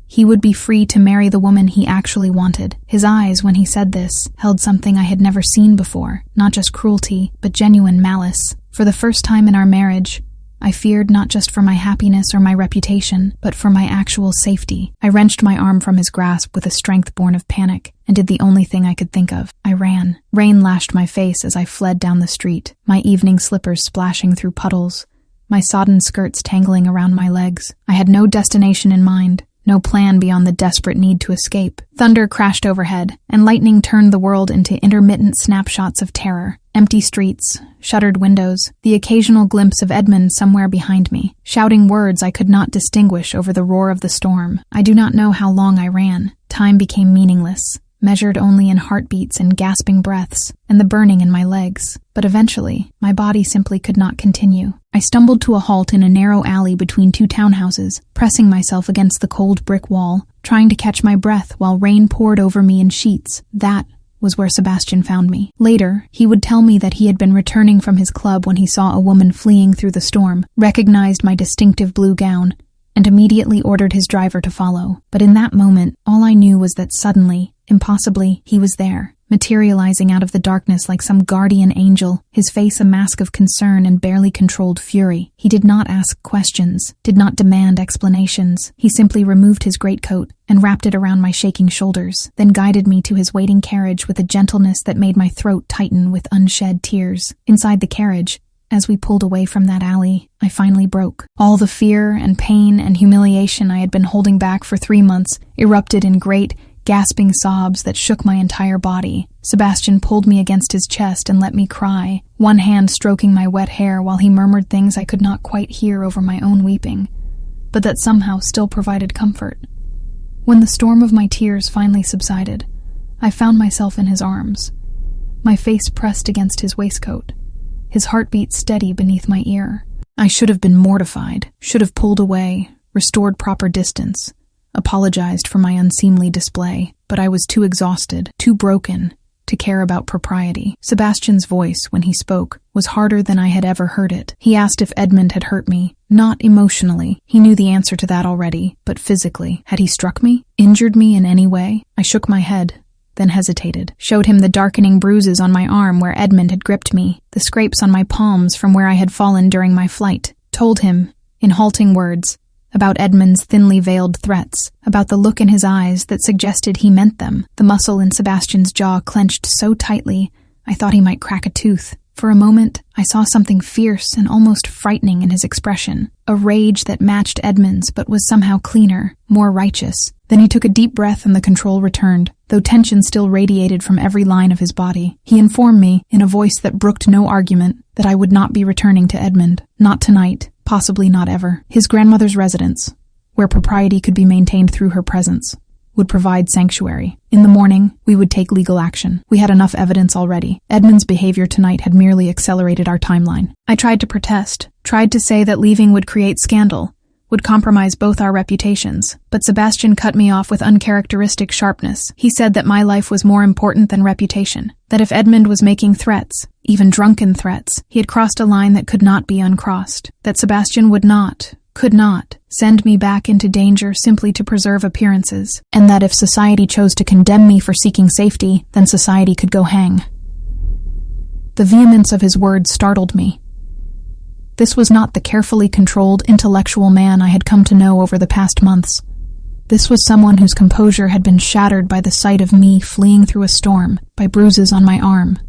he would be free to marry the woman he actually wanted. His eyes, when he said this, held something I had never seen before, not just cruelty, but genuine malice. For the first time in our marriage, I feared not just for my happiness or my reputation, but for my actual safety. I wrenched my arm from his grasp with a strength born of panic, and did the only thing I could think of. I ran. Rain lashed my face as I fled down the street, my evening slippers splashing through puddles, my sodden skirts tangling around my legs. I had no destination in mind, no plan beyond the desperate need to escape. Thunder crashed overhead, and lightning turned the world into intermittent snapshots of terror. Empty streets, shuttered windows, the occasional glimpse of Edmund somewhere behind me, shouting words I could not distinguish over the roar of the storm. I do not know how long I ran. Time became meaningless, measured only in heartbeats and gasping breaths, and the burning in my legs. But eventually, my body simply could not continue. I stumbled to a halt in a narrow alley between two townhouses, pressing myself against the cold brick wall, trying to catch my breath while rain poured over me in sheets. That was where Sebastian found me. Later, he would tell me that he had been returning from his club when he saw a woman fleeing through the storm, recognized my distinctive blue gown, and immediately ordered his driver to follow. But in that moment, all I knew was that suddenly, impossibly, he was there, materializing out of the darkness like some guardian angel, his face a mask of concern and barely controlled fury. He did not ask questions, did not demand explanations. He simply removed his greatcoat and wrapped it around my shaking shoulders, then guided me to his waiting carriage with a gentleness that made my throat tighten with unshed tears. Inside the carriage, as we pulled away from that alley, I finally broke. All the fear and pain and humiliation I had been holding back for 3 months erupted in great, gasping sobs that shook my entire body. Sebastian pulled me against his chest and let me cry, one hand stroking my wet hair while he murmured things I could not quite hear over my own weeping, but that somehow still provided comfort. When the storm of my tears finally subsided, I found myself in his arms, my face pressed against his waistcoat, his heartbeat steady beneath my ear. I should have been mortified, should have pulled away, restored proper distance, apologized for my unseemly display, but I was too exhausted, too broken, to care about propriety. Sebastian's voice, when he spoke, was harder than I had ever heard it. He asked if Edmund had hurt me. Not emotionally. He knew the answer to that already, but physically. Had he struck me? Injured me in any way? I shook my head, then hesitated, showed him the darkening bruises on my arm where Edmund had gripped me, the scrapes on my palms from where I had fallen during my flight, told him, in halting words, about Edmund's thinly veiled threats, about the look in his eyes that suggested he meant them. The muscle in Sebastian's jaw clenched so tightly, I thought he might crack a tooth. For a moment, I saw something fierce and almost frightening in his expression, a rage that matched Edmund's but was somehow cleaner, more righteous. Then he took a deep breath and the control returned, though tension still radiated from every line of his body. He informed me, in a voice that brooked no argument, that I would not be returning to Edmund. Not tonight, possibly not ever. His grandmother's residence, where propriety could be maintained through her presence, would provide sanctuary. In the morning, we would take legal action. We had enough evidence already. Edmund's behavior tonight had merely accelerated our timeline. I tried to protest, tried to say that leaving would create scandal, would compromise both our reputations, but Sebastian cut me off with uncharacteristic sharpness. He said that my life was more important than reputation, that if Edmund was making threats, even drunken threats, he had crossed a line that could not be uncrossed, that Sebastian could not, send me back into danger simply to preserve appearances, and that if society chose to condemn me for seeking safety, then society could go hang. The vehemence of his words startled me. This was not the carefully controlled, intellectual man I had come to know over the past months. This was someone whose composure had been shattered by the sight of me fleeing through a storm, by bruises on my arm,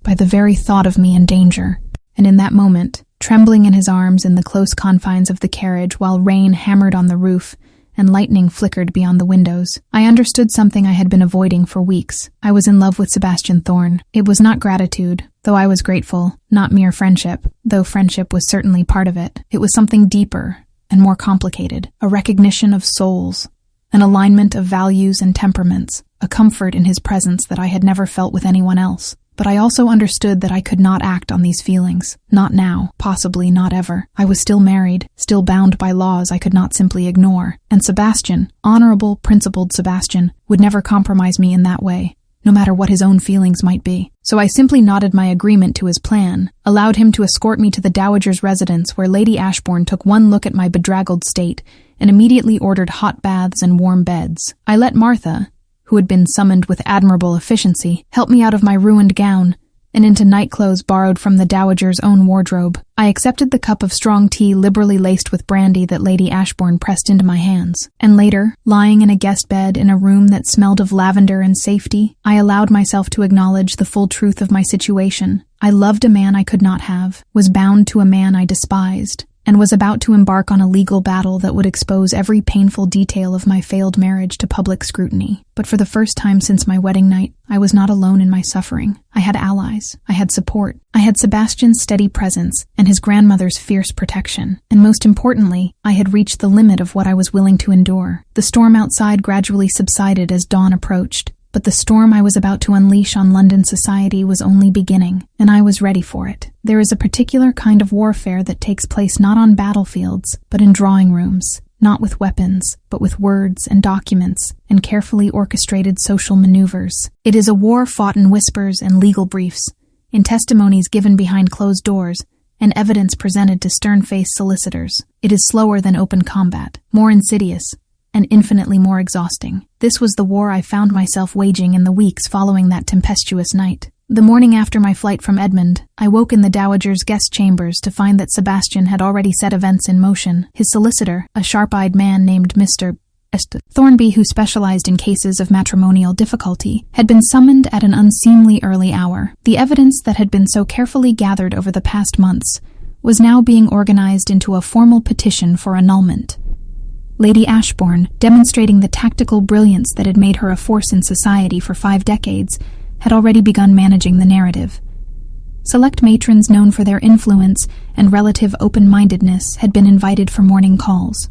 by the very thought of me in danger. And in that moment, trembling in his arms in the close confines of the carriage while rain hammered on the roof and lightning flickered beyond the windows, I understood something I had been avoiding for weeks. I was in love with Sebastian Thorne. It was not gratitude, though I was grateful, not mere friendship, though friendship was certainly part of it. It was something deeper and more complicated, a recognition of souls, an alignment of values and temperaments, a comfort in his presence that I had never felt with anyone else. But I also understood that I could not act on these feelings. Not now, possibly not ever. I was still married, still bound by laws I could not simply ignore. And Sebastian, honorable, principled Sebastian, would never compromise me in that way, no matter what his own feelings might be. So I simply nodded my agreement to his plan, allowed him to escort me to the dowager's residence where Lady Ashbourne took one look at my bedraggled state and immediately ordered hot baths and warm beds. I let Martha, who had been summoned with admirable efficiency, help me out of my ruined gown and into nightclothes borrowed from the dowager's own wardrobe. I accepted the cup of strong tea liberally laced with brandy that Lady Ashbourne pressed into my hands. And later, lying in a guest bed in a room that smelled of lavender and safety, I allowed myself to acknowledge the full truth of my situation. I loved a man I could not have, was bound to a man I despised, and was about to embark on a legal battle that would expose every painful detail of my failed marriage to public scrutiny. But for the first time since my wedding night, I was not alone in my suffering. I had allies. I had support. I had Sebastian's steady presence and his grandmother's fierce protection. And most importantly, I had reached the limit of what I was willing to endure. The storm outside gradually subsided as dawn approached. But the storm I was about to unleash on London society was only beginning, and I was ready for it. There is a particular kind of warfare that takes place not on battlefields, but in drawing rooms, not with weapons, but with words and documents and carefully orchestrated social maneuvers. It is a war fought in whispers and legal briefs, in testimonies given behind closed doors, and evidence presented to stern-faced solicitors. It is slower than open combat, more insidious, and infinitely more exhausting. This was the war I found myself waging in the weeks following that tempestuous night. The morning after my flight from Edmund, I woke in the dowager's guest chambers to find that Sebastian had already set events in motion. His solicitor, a sharp-eyed man named Mr. Thornby, who specialized in cases of matrimonial difficulty, had been summoned at an unseemly early hour. The evidence that had been so carefully gathered over the past months was now being organized into a formal petition for annulment. Lady Ashbourne, demonstrating the tactical brilliance that had made her a force in society for 5 decades, had already begun managing the narrative. Select matrons known for their influence and relative open-mindedness had been invited for morning calls.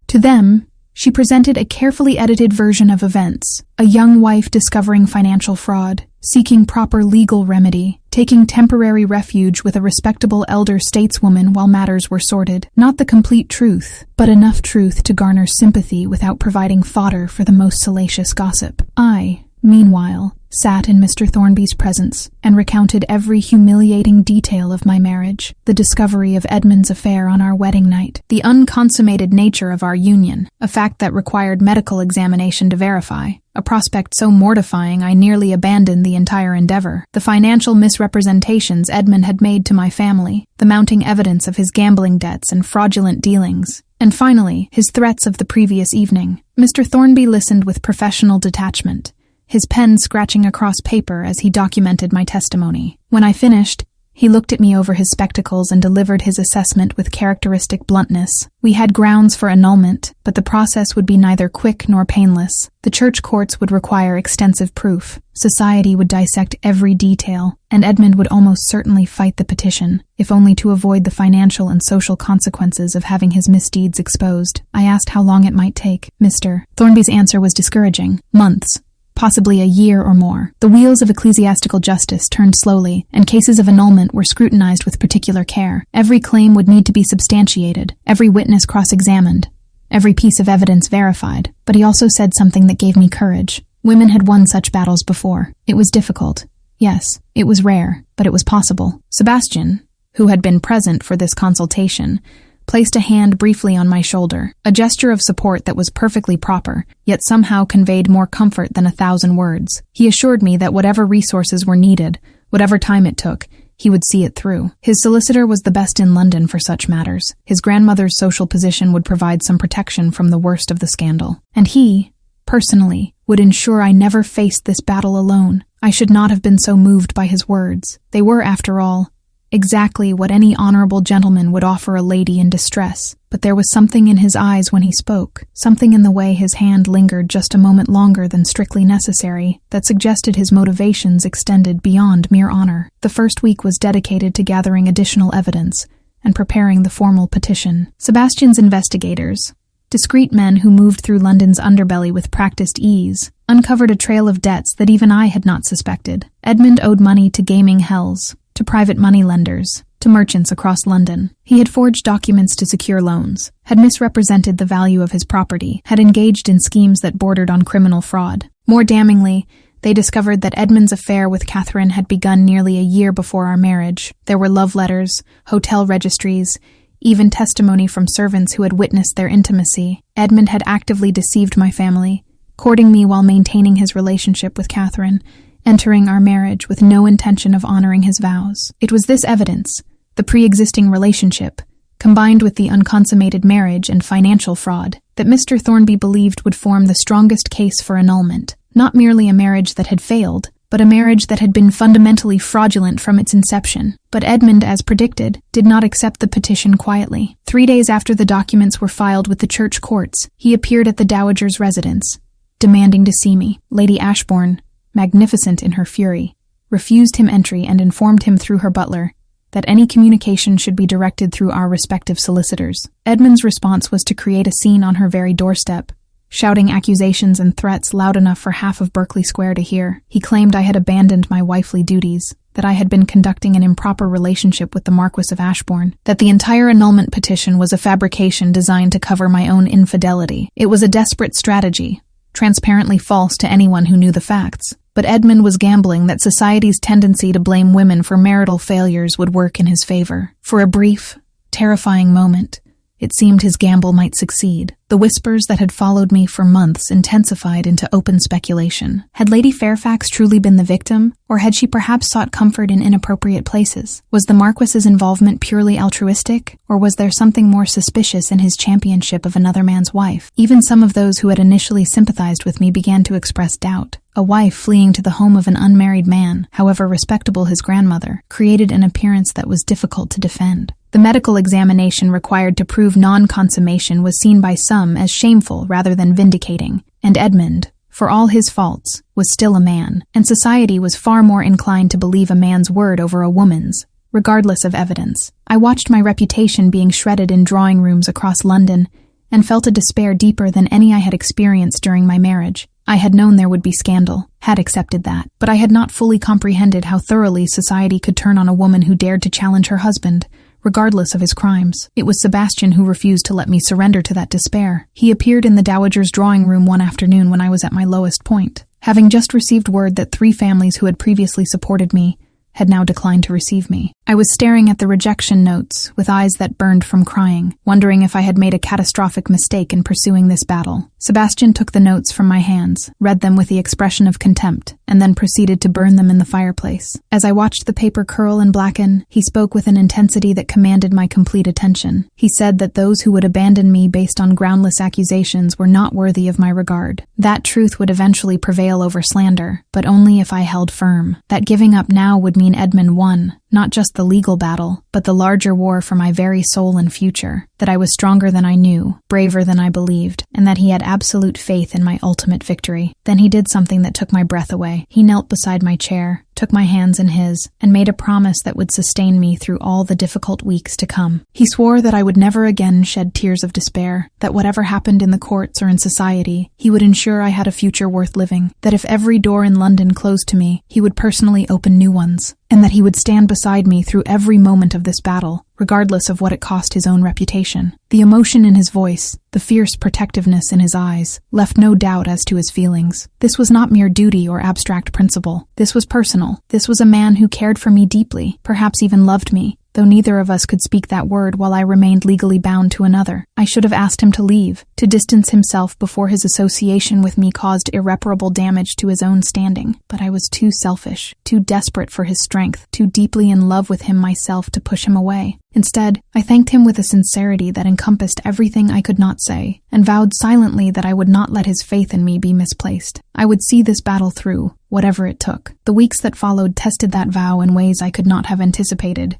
To them, she presented a carefully edited version of events, a young wife discovering financial fraud, seeking proper legal remedy, taking temporary refuge with a respectable elder stateswoman while matters were sorted. Not the complete truth, but enough truth to garner sympathy without providing fodder for the most salacious gossip. I, meanwhile, sat in Mr. Thornby's presence and recounted every humiliating detail of my marriage, the discovery of Edmund's affair on our wedding night, the unconsummated nature of our union, a fact that required medical examination to verify, a prospect so mortifying I nearly abandoned the entire endeavor, the financial misrepresentations Edmund had made to my family, the mounting evidence of his gambling debts and fraudulent dealings, and finally, his threats of the previous evening. Mr. Thornby listened with professional detachment, his pen scratching across paper as he documented my testimony. When I finished, he looked at me over his spectacles and delivered his assessment with characteristic bluntness. We had grounds for annulment, but the process would be neither quick nor painless. The church courts would require extensive proof. Society would dissect every detail, and Edmund would almost certainly fight the petition, if only to avoid the financial and social consequences of having his misdeeds exposed. I asked how long it might take. Mr. Thornby's answer was discouraging. Months. Possibly a year or more. The wheels of ecclesiastical justice turned slowly, and cases of annulment were scrutinized with particular care. Every claim would need to be substantiated, every witness cross-examined, every piece of evidence verified. But he also said something that gave me courage. Women had won such battles before. It was difficult. Yes, it was rare, but it was possible. Sebastian, who had been present for this consultation, placed a hand briefly on my shoulder, a gesture of support that was perfectly proper, yet somehow conveyed more comfort than 1,000 words. He assured me that whatever resources were needed, whatever time it took, he would see it through. His solicitor was the best in London for such matters. His grandmother's social position would provide some protection from the worst of the scandal. And he, personally, would ensure I never faced this battle alone. I should not have been so moved by his words. They were, after all, exactly what any honorable gentleman would offer a lady in distress. But there was something in his eyes when he spoke, something in the way his hand lingered just a moment longer than strictly necessary, that suggested his motivations extended beyond mere honor. The first week was dedicated to gathering additional evidence and preparing the formal petition. Sebastian's investigators, Discreet men who moved through London's underbelly with practiced ease uncovered a trail of debts that even I had not suspected. Edmund owed money to gaming hells, to private moneylenders, to merchants across London. He had forged documents to secure loans, had misrepresented the value of his property, had engaged in schemes that bordered on criminal fraud. More damningly, they discovered that Edmund's affair with Catherine had begun nearly a year before our marriage. There were love letters, hotel registries, even testimony from servants who had witnessed their intimacy. Edmund had actively deceived my family, courting me while maintaining his relationship with Catherine, entering our marriage with no intention of honoring his vows. It was this evidence, the pre-existing relationship, combined with the unconsummated marriage and financial fraud, that Mr. Thornby believed would form the strongest case for annulment. Not merely a marriage that had failed, but a marriage that had been fundamentally fraudulent from its inception. But Edmund, as predicted, did not accept the petition quietly. 3 days after the documents were filed with the church courts, he appeared at the dowager's residence, demanding to see me. Lady Ashbourne, magnificent in her fury, refused him entry and informed him through her butler that any communication should be directed through our respective solicitors. Edmund's response was to create a scene on her very doorstep, shouting accusations and threats loud enough for half of Berkeley Square to hear. He claimed I had abandoned my wifely duties, that I had been conducting an improper relationship with the Marquis of Ashbourne, that the entire annulment petition was a fabrication designed to cover my own infidelity. It was a desperate strategy, transparently false to anyone who knew the facts. But Edmund was gambling that society's tendency to blame women for marital failures would work in his favor. For a brief, terrifying moment, it seemed his gamble might succeed. The whispers that had followed me for months intensified into open speculation. Had Lady Fairfax truly been the victim, or had she perhaps sought comfort in inappropriate places? Was the Marquess's involvement purely altruistic, or was there something more suspicious in his championship of another man's wife? Even some of those who had initially sympathized with me began to express doubt. A wife fleeing to the home of an unmarried man, however respectable his grandmother, created an appearance that was difficult to defend. The medical examination required to prove non-consummation was seen by some as shameful rather than vindicating, and Edmund, for all his faults, was still a man, and society was far more inclined to believe a man's word over a woman's, regardless of evidence. I watched my reputation being shredded in drawing rooms across London, and felt a despair deeper than any I had experienced during my marriage. I had known there would be scandal, had accepted that, but I had not fully comprehended how thoroughly society could turn on a woman who dared to challenge her husband, regardless of his crimes. It was Sebastian who refused to let me surrender to that despair. He appeared in the dowager's drawing room one afternoon when I was at my lowest point, having just received word that 3 families who had previously supported me had now declined to receive me. I was staring at the rejection notes with eyes that burned from crying, wondering if I had made a catastrophic mistake in pursuing this battle. Sebastian took the notes from my hands, read them with the expression of contempt, and then proceeded to burn them in the fireplace. As I watched the paper curl and blacken, he spoke with an intensity that commanded my complete attention. He said that those who would abandon me based on groundless accusations were not worthy of my regard. That truth would eventually prevail over slander, but only if I held firm. That giving up now would mean Edmund won, not just the legal battle, but the larger war for my very soul and future. That I was stronger than I knew, braver than I believed, and that he had absolute faith in my ultimate victory. Then he did something that took my breath away. He knelt beside my chair, took my hands in his, and made a promise that would sustain me through all the difficult weeks to come. He swore that I would never again shed tears of despair, that whatever happened in the courts or in society, he would ensure I had a future worth living, that if every door in London closed to me, he would personally open new ones, and that he would stand beside me through every moment of this battle, regardless of what it cost his own reputation. The emotion in his voice, the fierce protectiveness in his eyes, left no doubt as to his feelings. This was not mere duty or abstract principle. This was personal. This was a man who cared for me deeply, perhaps even loved me, though neither of us could speak that word while I remained legally bound to another. I should have asked him to leave, to distance himself before his association with me caused irreparable damage to his own standing. But I was too selfish, too desperate for his strength, too deeply in love with him myself to push him away. Instead, I thanked him with a sincerity that encompassed everything I could not say, and vowed silently that I would not let his faith in me be misplaced. I would see this battle through, whatever it took. The weeks that followed tested that vow in ways I could not have anticipated.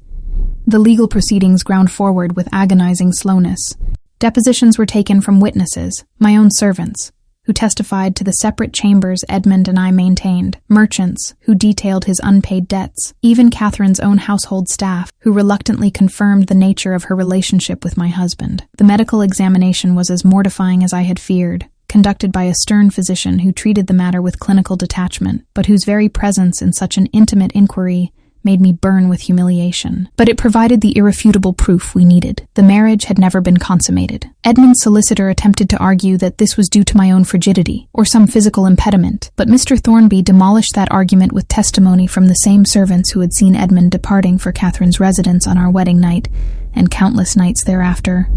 The legal proceedings ground forward with agonizing slowness. Depositions were taken from witnesses, my own servants, who testified to the separate chambers Edmund and I maintained, merchants who detailed his unpaid debts, even Catherine's own household staff, who reluctantly confirmed the nature of her relationship with my husband. The medical examination was as mortifying as I had feared, conducted by a stern physician who treated the matter with clinical detachment, but whose very presence in such an intimate inquiry made me burn with humiliation. But it provided the irrefutable proof we needed. The marriage had never been consummated. Edmund's solicitor attempted to argue that this was due to my own frigidity, or some physical impediment, but Mr. Thornby demolished that argument with testimony from the same servants who had seen Edmund departing for Catherine's residence on our wedding night, and countless nights thereafter.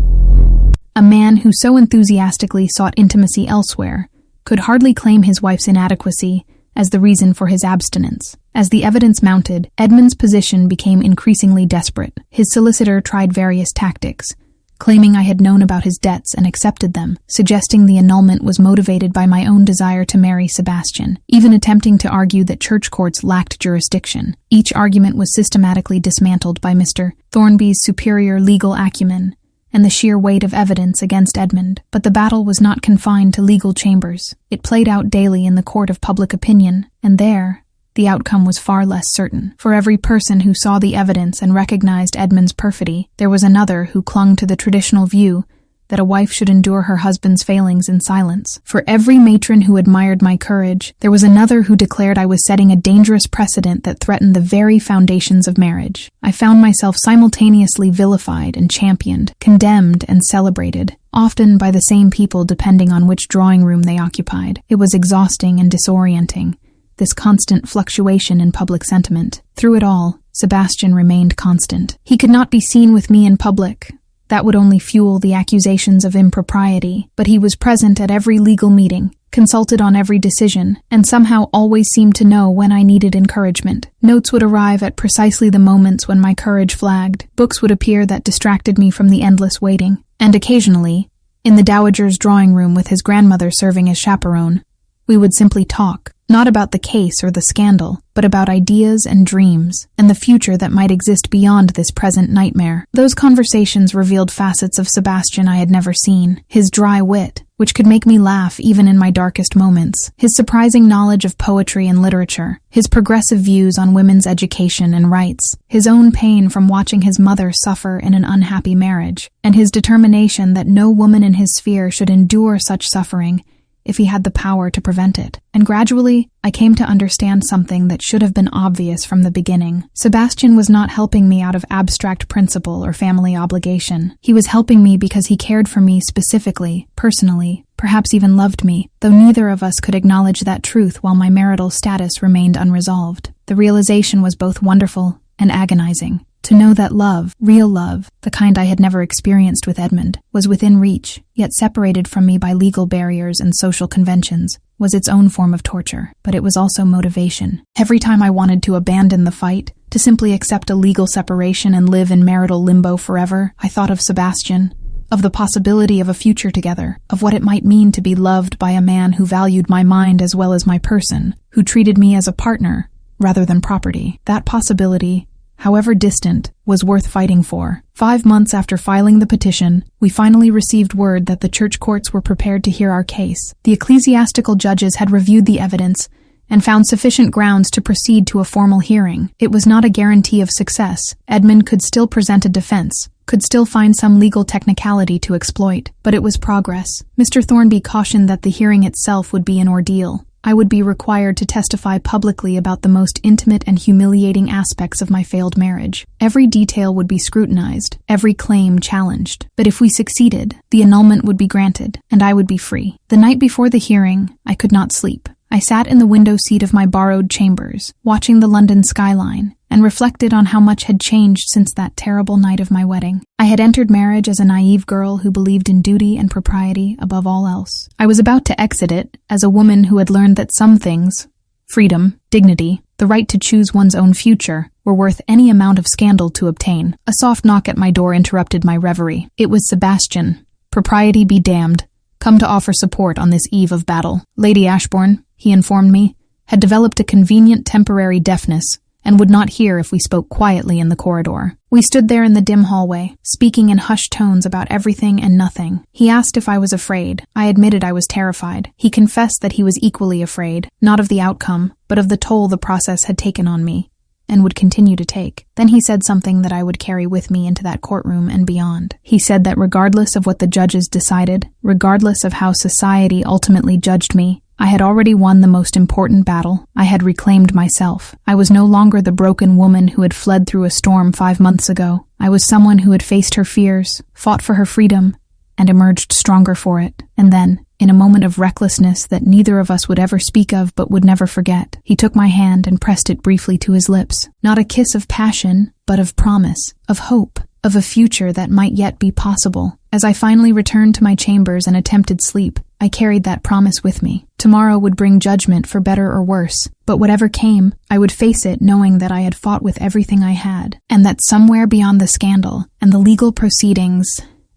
A man who so enthusiastically sought intimacy elsewhere could hardly claim his wife's inadequacy as the reason for his abstinence. As the evidence mounted, Edmund's position became increasingly desperate. His solicitor tried various tactics, claiming I had known about his debts and accepted them, suggesting the annulment was motivated by my own desire to marry Sebastian, even attempting to argue that church courts lacked jurisdiction. Each argument was systematically dismantled by Mr. Thornby's superior legal acumen and the sheer weight of evidence against Edmund. But the battle was not confined to legal chambers. It played out daily in the court of public opinion, and there, the outcome was far less certain. For every person who saw the evidence and recognized Edmund's perfidy, there was another who clung to the traditional view that a wife should endure her husband's failings in silence. For every matron who admired my courage, there was another who declared I was setting a dangerous precedent that threatened the very foundations of marriage. I found myself simultaneously vilified and championed, condemned and celebrated, often by the same people depending on which drawing room they occupied. It was exhausting and disorienting, this constant fluctuation in public sentiment. Through it all, Sebastian remained constant. He could not be seen with me in public. That would only fuel the accusations of impropriety, but he was present at every legal meeting, consulted on every decision, and somehow always seemed to know when I needed encouragement. Notes would arrive at precisely the moments when my courage flagged. Books would appear that distracted me from the endless waiting. And occasionally, in the dowager's drawing room with his grandmother serving as chaperone, we would simply talk, not about the case or the scandal, but about ideas and dreams, and the future that might exist beyond this present nightmare. Those conversations revealed facets of Sebastian I had never seen. His dry wit, which could make me laugh even in my darkest moments, his surprising knowledge of poetry and literature, his progressive views on women's education and rights, his own pain from watching his mother suffer in an unhappy marriage, and his determination that no woman in his sphere should endure such suffering if he had the power to prevent it. And gradually, I came to understand something that should have been obvious from the beginning. Sebastian was not helping me out of abstract principle or family obligation. He was helping me because he cared for me specifically, personally, perhaps even loved me, though neither of us could acknowledge that truth while my marital status remained unresolved. The realization was both wonderful and agonizing. To know that love, real love, the kind I had never experienced with Edmund, was within reach, yet separated from me by legal barriers and social conventions, was its own form of torture. But it was also motivation. Every time I wanted to abandon the fight, to simply accept a legal separation and live in marital limbo forever, I thought of Sebastian, of the possibility of a future together, of what it might mean to be loved by a man who valued my mind as well as my person, who treated me as a partner rather than property. That possibility, however distant, was worth fighting for. 5 months after filing the petition, we finally received word that the church courts were prepared to hear our case. The ecclesiastical judges had reviewed the evidence and found sufficient grounds to proceed to a formal hearing. It was not a guarantee of success. Edmund could still present a defense, could still find some legal technicality to exploit, but it was progress. Mr. Thornby cautioned that the hearing itself would be an ordeal. I would be required to testify publicly about the most intimate and humiliating aspects of my failed marriage. Every detail would be scrutinized, every claim challenged. But if we succeeded, the annulment would be granted, and I would be free. The night before the hearing, I could not sleep. I sat in the window seat of my borrowed chambers, watching the London skyline, and reflected on how much had changed since that terrible night of my wedding. I had entered marriage as a naive girl who believed in duty and propriety above all else. I was about to exit it as a woman who had learned that some things, freedom, dignity, the right to choose one's own future, were worth any amount of scandal to obtain. A soft knock at my door interrupted my reverie. It was Sebastian. Propriety be damned. Come to offer support on this eve of battle. Lady Ashbourne, he informed me, had developed a convenient temporary deafness and would not hear if we spoke quietly in the corridor. We stood there in the dim hallway, speaking in hushed tones about everything and nothing. He asked if I was afraid. I admitted I was terrified. He confessed that he was equally afraid, not of the outcome, but of the toll the process had taken on me, and would continue to take. Then he said something that I would carry with me into that courtroom and beyond. He said that regardless of what the judges decided, regardless of how society ultimately judged me, I had already won the most important battle. I had reclaimed myself. I was no longer the broken woman who had fled through a storm 5 months ago. I was someone who had faced her fears, fought for her freedom, and emerged stronger for it. And then, in a moment of recklessness that neither of us would ever speak of but would never forget, he took my hand and pressed it briefly to his lips. Not a kiss of passion, but of promise, of hope, of a future that might yet be possible. As I finally returned to my chambers and attempted sleep, I carried that promise with me. Tomorrow would bring judgment for better or worse, but whatever came, I would face it knowing that I had fought with everything I had, and that somewhere beyond the scandal and the legal proceedings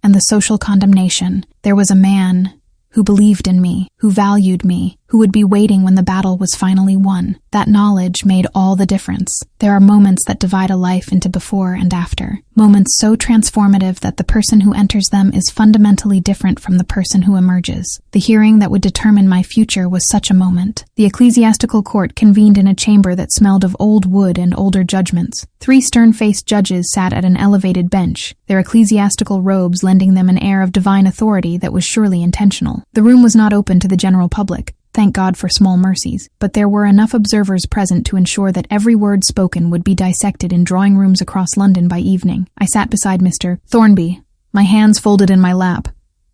and the social condemnation, there was a man who believed in me, who valued me, who would be waiting when the battle was finally won. That knowledge made all the difference. There are moments that divide a life into before and after, moments so transformative that the person who enters them is fundamentally different from the person who emerges. The hearing that would determine my future was such a moment. The ecclesiastical court convened in a chamber that smelled of old wood and older judgments. 3 stern-faced judges sat at an elevated bench, their ecclesiastical robes lending them an air of divine authority that was surely intentional. The room was not open to the general public. Thank God for small mercies, but there were enough observers present to ensure that every word spoken would be dissected in drawing rooms across London by evening. I sat beside Mr. Thornby, my hands folded in my lap,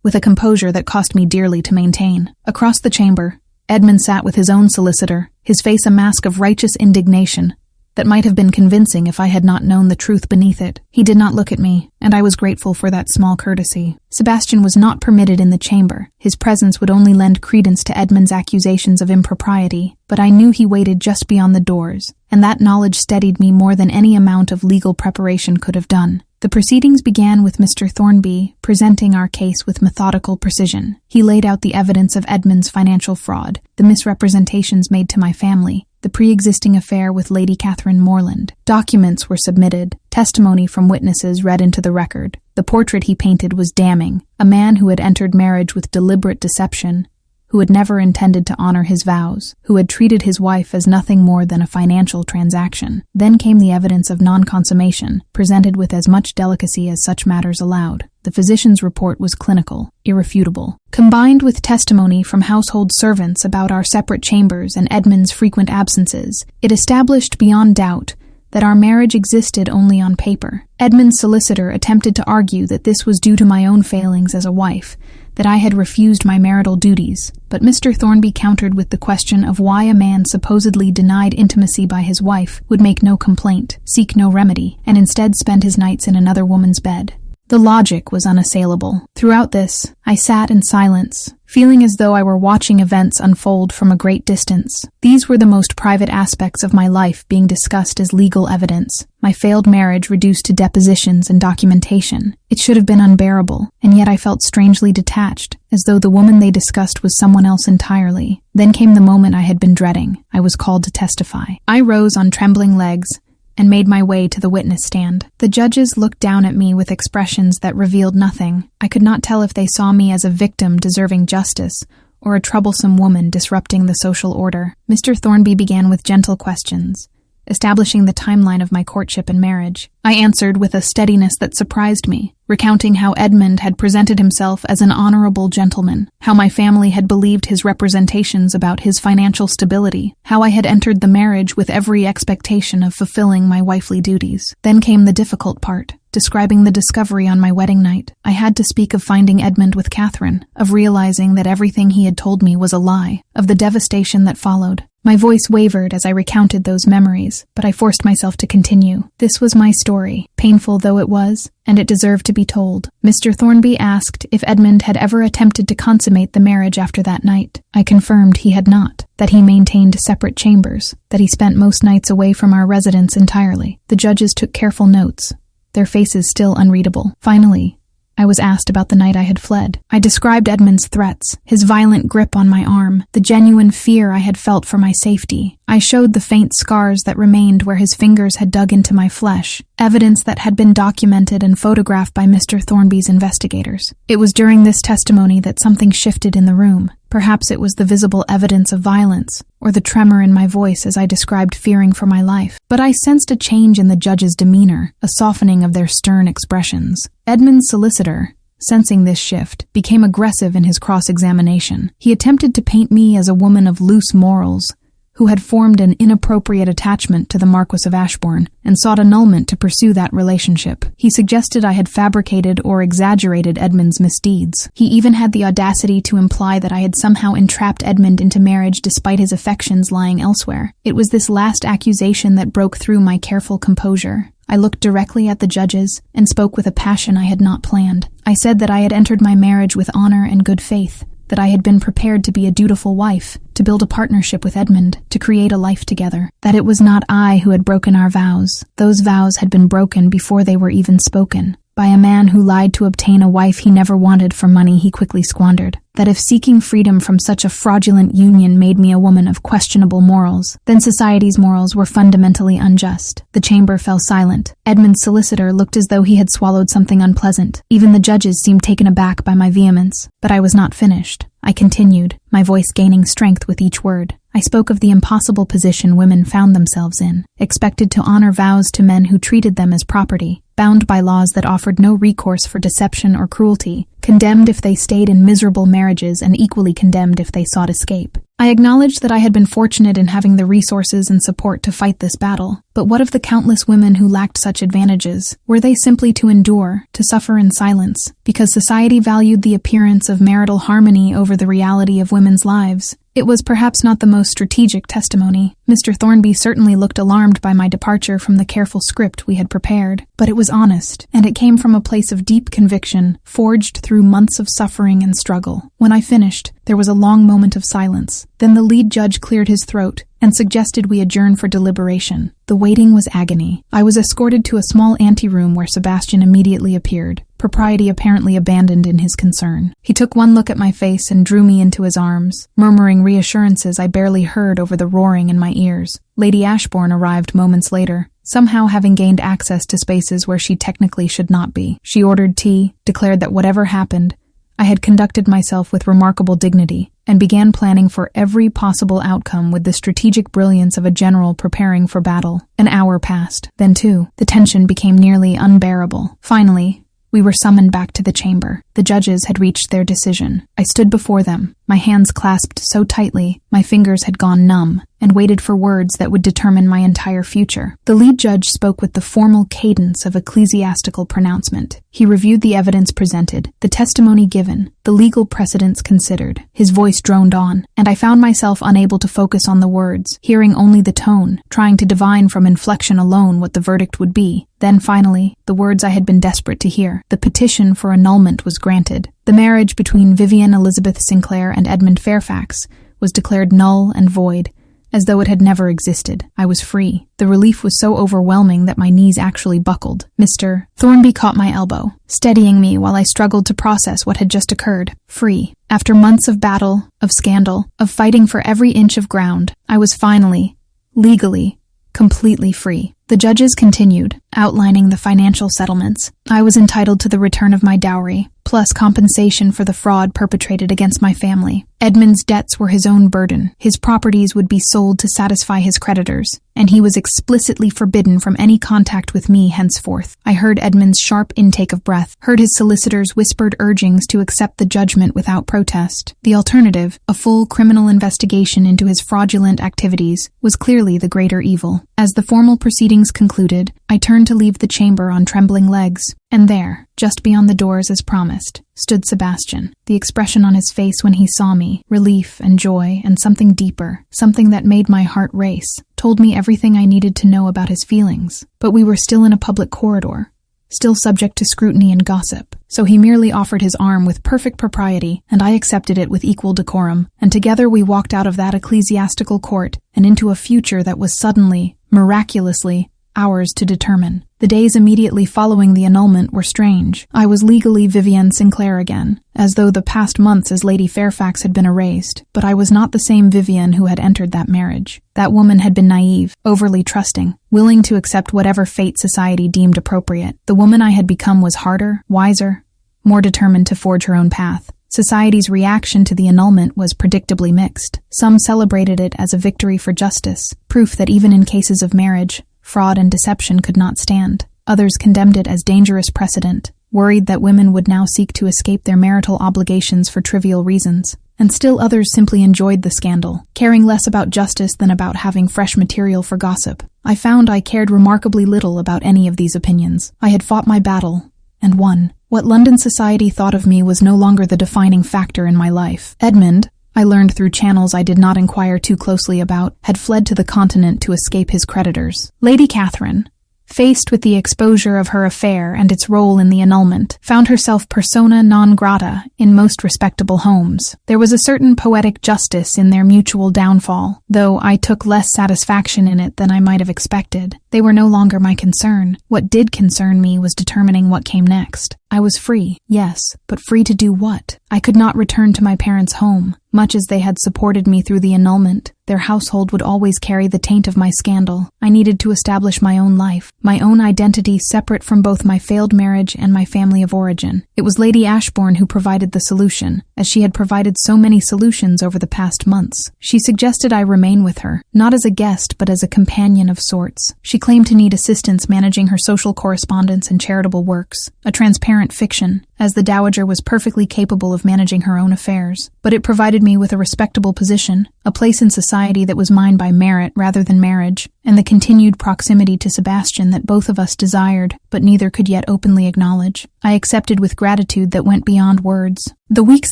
with a composure that cost me dearly to maintain. Across the chamber, Edmund sat with his own solicitor, his face a mask of righteous indignation that might have been convincing if I had not known the truth beneath it. He did not look at me, and I was grateful for that small courtesy. Sebastian was not permitted in the chamber. His presence would only lend credence to Edmund's accusations of impropriety, but I knew he waited just beyond the doors, and that knowledge steadied me more than any amount of legal preparation could have done. The proceedings began with Mr. Thornby presenting our case with methodical precision. He laid out the evidence of Edmund's financial fraud, the misrepresentations made to my family, the pre-existing affair with Lady Catherine Morland. Documents were submitted, testimony from witnesses read into the record. The portrait he painted was damning, a man who had entered marriage with deliberate deception, who had never intended to honor his vows, who had treated his wife as nothing more than a financial transaction. Then came the evidence of non-consummation, presented with as much delicacy as such matters allowed. The physician's report was clinical, irrefutable. Combined with testimony from household servants about our separate chambers and Edmund's frequent absences, it established beyond doubt that our marriage existed only on paper. Edmund's solicitor attempted to argue that this was due to my own failings as a wife, that I had refused my marital duties, but Mr. Thornby countered with the question of why a man supposedly denied intimacy by his wife would make no complaint, seek no remedy, and instead spend his nights in another woman's bed. The logic was unassailable. Throughout this, I sat in silence, feeling as though I were watching events unfold from a great distance. These were the most private aspects of my life being discussed as legal evidence, my failed marriage reduced to depositions and documentation. It should have been unbearable, and yet I felt strangely detached, as though the woman they discussed was someone else entirely. Then came the moment I had been dreading. I was called to testify. I rose on trembling legs and made my way to the witness stand. The judges looked down at me with expressions that revealed nothing. I could not tell if they saw me as a victim deserving justice or a troublesome woman disrupting the social order. Mr. Thornby began with gentle questions, establishing the timeline of my courtship and marriage. I answered with a steadiness that surprised me, recounting how Edmund had presented himself as an honorable gentleman, how my family had believed his representations about his financial stability, how I had entered the marriage with every expectation of fulfilling my wifely duties. Then came the difficult part, describing the discovery on my wedding night. I had to speak of finding Edmund with Catherine, of realizing that everything he had told me was a lie, of the devastation that followed. My voice wavered as I recounted those memories, but I forced myself to continue. This was my story, painful though it was, and it deserved to be told. Mr. Thornby asked if Edmund had ever attempted to consummate the marriage after that night. I confirmed he had not, that he maintained separate chambers, that he spent most nights away from our residence entirely. The judges took careful notes, their faces still unreadable. Finally, I was asked about the night I had fled. I described Edmund's threats, his violent grip on my arm, the genuine fear I had felt for my safety. I showed the faint scars that remained where his fingers had dug into my flesh, evidence that had been documented and photographed by Mr. Thornby's investigators. It was during this testimony that something shifted in the room. Perhaps it was the visible evidence of violence, or the tremor in my voice as I described fearing for my life. But I sensed a change in the judge's demeanor, a softening of their stern expressions. Edmund's solicitor, sensing this shift, became aggressive in his cross-examination. He attempted to paint me as a woman of loose morals, who had formed an inappropriate attachment to the Marquess of Ashbourne and sought annulment to pursue that relationship. He suggested I had fabricated or exaggerated Edmund's misdeeds. He even had the audacity to imply that I had somehow entrapped Edmund into marriage despite his affections lying elsewhere. It was this last accusation that broke through my careful composure. I looked directly at the judges and spoke with a passion I had not planned. I said that I had entered my marriage with honor and good faith, that I had been prepared to be a dutiful wife, to build a partnership with Edmund, to create a life together, that it was not I who had broken our vows. Those vows had been broken before they were even spoken, by a man who lied to obtain a wife he never wanted for money he quickly squandered. That if seeking freedom from such a fraudulent union made me a woman of questionable morals, then society's morals were fundamentally unjust. The chamber fell silent. Edmund's solicitor looked as though he had swallowed something unpleasant. Even the judges seemed taken aback by my vehemence. But I was not finished. I continued, my voice gaining strength with each word. I spoke of the impossible position women found themselves in, expected to honor vows to men who treated them as property, bound by laws that offered no recourse for deception or cruelty, condemned if they stayed in miserable marriages and equally condemned if they sought escape. I acknowledged that I had been fortunate in having the resources and support to fight this battle, but what of the countless women who lacked such advantages? Were they simply to endure, to suffer in silence, because society valued the appearance of marital harmony over the reality of women's lives? It was perhaps not the most strategic testimony. Mr. Thornby certainly looked alarmed by my departure from the careful script we had prepared, but it was honest, and it came from a place of deep conviction, forged through months of suffering and struggle. When I finished, there was a long moment of silence. Then the lead judge cleared his throat and suggested we adjourn for deliberation. The waiting was agony. I was escorted to a small anteroom where Sebastian immediately appeared, propriety apparently abandoned in his concern. He took one look at my face and drew me into his arms, murmuring reassurances I barely heard over the roaring in my ears. Lady Ashbourne arrived moments later, somehow having gained access to spaces where she technically should not be. She ordered tea, declared that whatever happened, I had conducted myself with remarkable dignity, and began planning for every possible outcome with the strategic brilliance of a general preparing for battle. An hour passed. Then, too, the tension became nearly unbearable. Finally, we were summoned back to the chamber. The judges had reached their decision. I stood before them, my hands clasped so tightly my fingers had gone numb, and waited for words that would determine my entire future. The lead judge spoke with the formal cadence of ecclesiastical pronouncement. He reviewed the evidence presented, the testimony given, the legal precedents considered. His voice droned on, and I found myself unable to focus on the words, hearing only the tone, trying to divine from inflection alone what the verdict would be. Then finally, the words I had been desperate to hear. The petition for annulment was granted. The marriage between Vivienne Elizabeth Sinclair and Edmund Fairfax was declared null and void, as though it had never existed. I was free. The relief was so overwhelming that my knees actually buckled. Mr. Thornby caught my elbow, steadying me while I struggled to process what had just occurred. Free. After months of battle, of scandal, of fighting for every inch of ground, I was finally, legally, completely free. The judges continued, outlining the financial settlements. I was entitled to the return of my dowry, plus compensation for the fraud perpetrated against my family. Edmund's debts were his own burden. His properties would be sold to satisfy his creditors, and he was explicitly forbidden from any contact with me henceforth. I heard Edmund's sharp intake of breath, heard his solicitor's whispered urgings to accept the judgment without protest. The alternative, a full criminal investigation into his fraudulent activities, was clearly the greater evil. As the formal proceedings concluded, I turned to leave the chamber on trembling legs, and there, just beyond the doors as promised, stood Sebastian. The expression on his face when he saw me, relief and joy and something deeper, something that made my heart race, told me everything I needed to know about his feelings. But we were still in a public corridor, still subject to scrutiny and gossip, so he merely offered his arm with perfect propriety, and I accepted it with equal decorum, and together we walked out of that ecclesiastical court and into a future that was suddenly, miraculously, ours to determine. The days immediately following the annulment were strange. I was legally Vivienne Sinclair again, as though the past months as Lady Fairfax had been erased, but I was not the same Vivienne who had entered that marriage. That woman had been naive, overly trusting, willing to accept whatever fate society deemed appropriate. The woman I had become was harder, wiser, more determined to forge her own path. Society's reaction to the annulment was predictably mixed. Some celebrated it as a victory for justice, proof that even in cases of marriage, fraud and deception could not stand. Others condemned it as dangerous precedent, worried that women would now seek to escape their marital obligations for trivial reasons. And still others simply enjoyed the scandal, caring less about justice than about having fresh material for gossip. I found I cared remarkably little about any of these opinions. I had fought my battle, and won. What London society thought of me was no longer the defining factor in my life. Edmund, I learned through channels I did not inquire too closely about, had fled to the continent to escape his creditors. Lady Catherine, faced with the exposure of her affair and its role in the annulment, found herself persona non grata in most respectable homes. There was a certain poetic justice in their mutual downfall, though I took less satisfaction in it than I might have expected. They were no longer my concern. What did concern me was determining what came next. I was free, yes, but free to do what? I could not return to my parents' home. Much as they had supported me through the annulment, their household would always carry the taint of my scandal. I needed to establish my own life, my own identity separate from both my failed marriage and my family of origin. It was Lady Ashbourne who provided the solution, as she had provided so many solutions over the past months. She suggested I remain with her, not as a guest but as a companion of sorts. She claimed to need assistance managing her social correspondence and charitable works, a transparent fiction, as the Dowager was perfectly capable of managing her own affairs. But it provided me with a respectable position, a place in society that was mine by merit rather than marriage, and the continued proximity to Sebastian that both of us desired, but neither could yet openly acknowledge. I accepted with gratitude that went beyond words. The weeks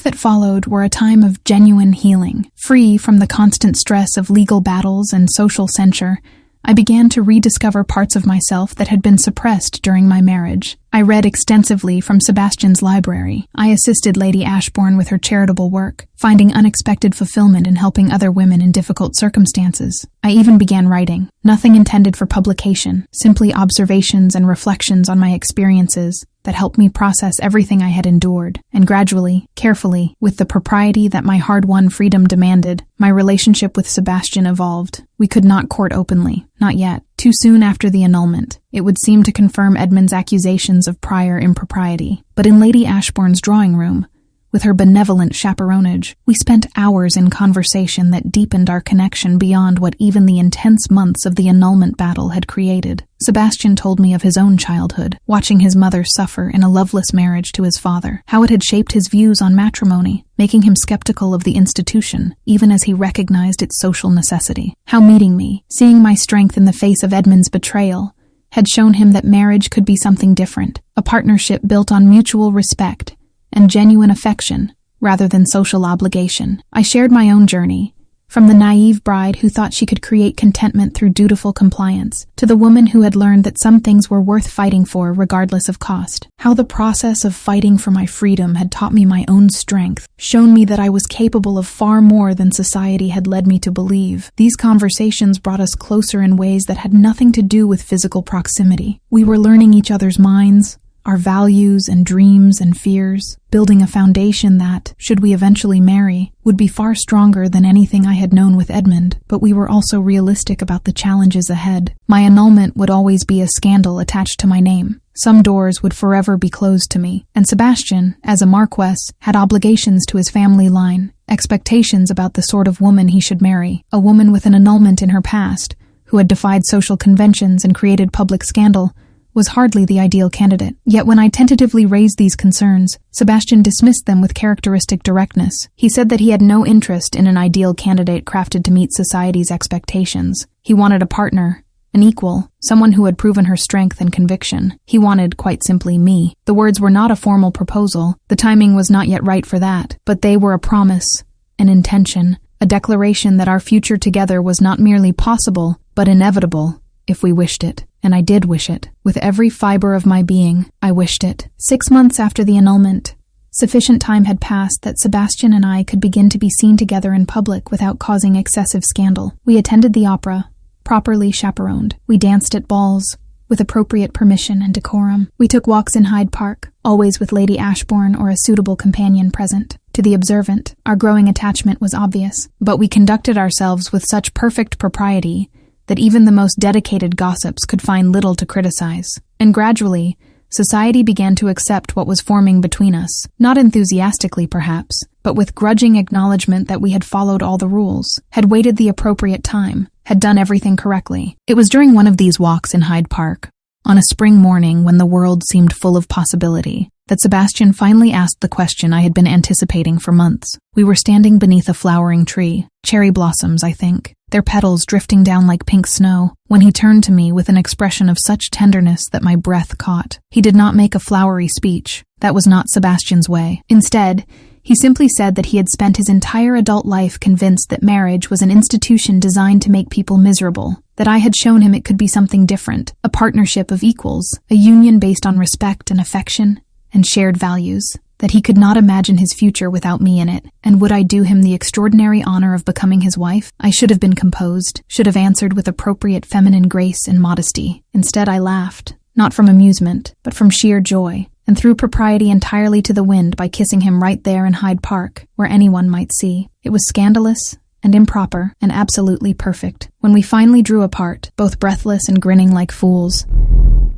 that followed were a time of genuine healing. Free from the constant stress of legal battles and social censure, I began to rediscover parts of myself that had been suppressed during my marriage. I read extensively from Sebastian's library. I assisted Lady Ashbourne with her charitable work, finding unexpected fulfillment in helping other women in difficult circumstances. I even began writing. Nothing intended for publication, simply observations and reflections on my experiences that helped me process everything I had endured. And gradually, carefully, with the propriety that my hard-won freedom demanded, my relationship with Sebastian evolved. We could not court openly, not yet. Too soon after the annulment, it would seem to confirm Edmund's accusations of prior impropriety. But in Lady Ashbourne's drawing room, with her benevolent chaperonage, we spent hours in conversation that deepened our connection beyond what even the intense months of the annulment battle had created. Sebastian told me of his own childhood, watching his mother suffer in a loveless marriage to his father, how it had shaped his views on matrimony, making him skeptical of the institution, even as he recognized its social necessity. How meeting me, seeing my strength in the face of Edmund's betrayal, had shown him that marriage could be something different, a partnership built on mutual respect and genuine affection, rather than social obligation. I shared my own journey, from the naive bride who thought she could create contentment through dutiful compliance, to the woman who had learned that some things were worth fighting for regardless of cost. How the process of fighting for my freedom had taught me my own strength, shown me that I was capable of far more than society had led me to believe. These conversations brought us closer in ways that had nothing to do with physical proximity. We were learning each other's minds, our values and dreams and fears, building a foundation that, should we eventually marry, would be far stronger than anything I had known with Edmund. But we were also realistic about the challenges ahead. My annulment would always be a scandal attached to my name. Some doors would forever be closed to me, and Sebastian, as a Marquess, had obligations to his family line, expectations about the sort of woman he should marry, a woman with an annulment in her past, who had defied social conventions and created public scandal, was hardly the ideal candidate. Yet when I tentatively raised these concerns, Sebastian dismissed them with characteristic directness. He said that he had no interest in an ideal candidate crafted to meet society's expectations. He wanted a partner, an equal, someone who had proven her strength and conviction. He wanted, quite simply, me. The words were not a formal proposal. The timing was not yet right for that, but they were a promise, an intention, a declaration that our future together was not merely possible, but inevitable, if we wished it. And I did wish it. With every fiber of my being, I wished it. 6 months after the annulment, sufficient time had passed that Sebastian and I could begin to be seen together in public without causing excessive scandal. We attended the opera, properly chaperoned. We danced at balls, with appropriate permission and decorum. We took walks in Hyde Park, always with Lady Ashbourne or a suitable companion present. To the observant, our growing attachment was obvious, but we conducted ourselves with such perfect propriety that even the most dedicated gossips could find little to criticize. And gradually, society began to accept what was forming between us, not enthusiastically perhaps, but with grudging acknowledgement that we had followed all the rules, had waited the appropriate time, had done everything correctly. It was during one of these walks in Hyde Park, on a spring morning when the world seemed full of possibility, that Sebastian finally asked the question I had been anticipating for months. We were standing beneath a flowering tree, cherry blossoms, I think, their petals drifting down like pink snow, when he turned to me with an expression of such tenderness that my breath caught. He did not make a flowery speech. That was not Sebastian's way. Instead, he simply said that he had spent his entire adult life convinced that marriage was an institution designed to make people miserable, that I had shown him it could be something different, a partnership of equals, a union based on respect and affection and shared values, that he could not imagine his future without me in it, and would I do him the extraordinary honor of becoming his wife? I should have been composed, should have answered with appropriate feminine grace and modesty. Instead, I laughed, not from amusement, but from sheer joy, and threw propriety entirely to the wind by kissing him right there in Hyde Park, where anyone might see. It was scandalous and improper and absolutely perfect. When we finally drew apart, both breathless and grinning like fools,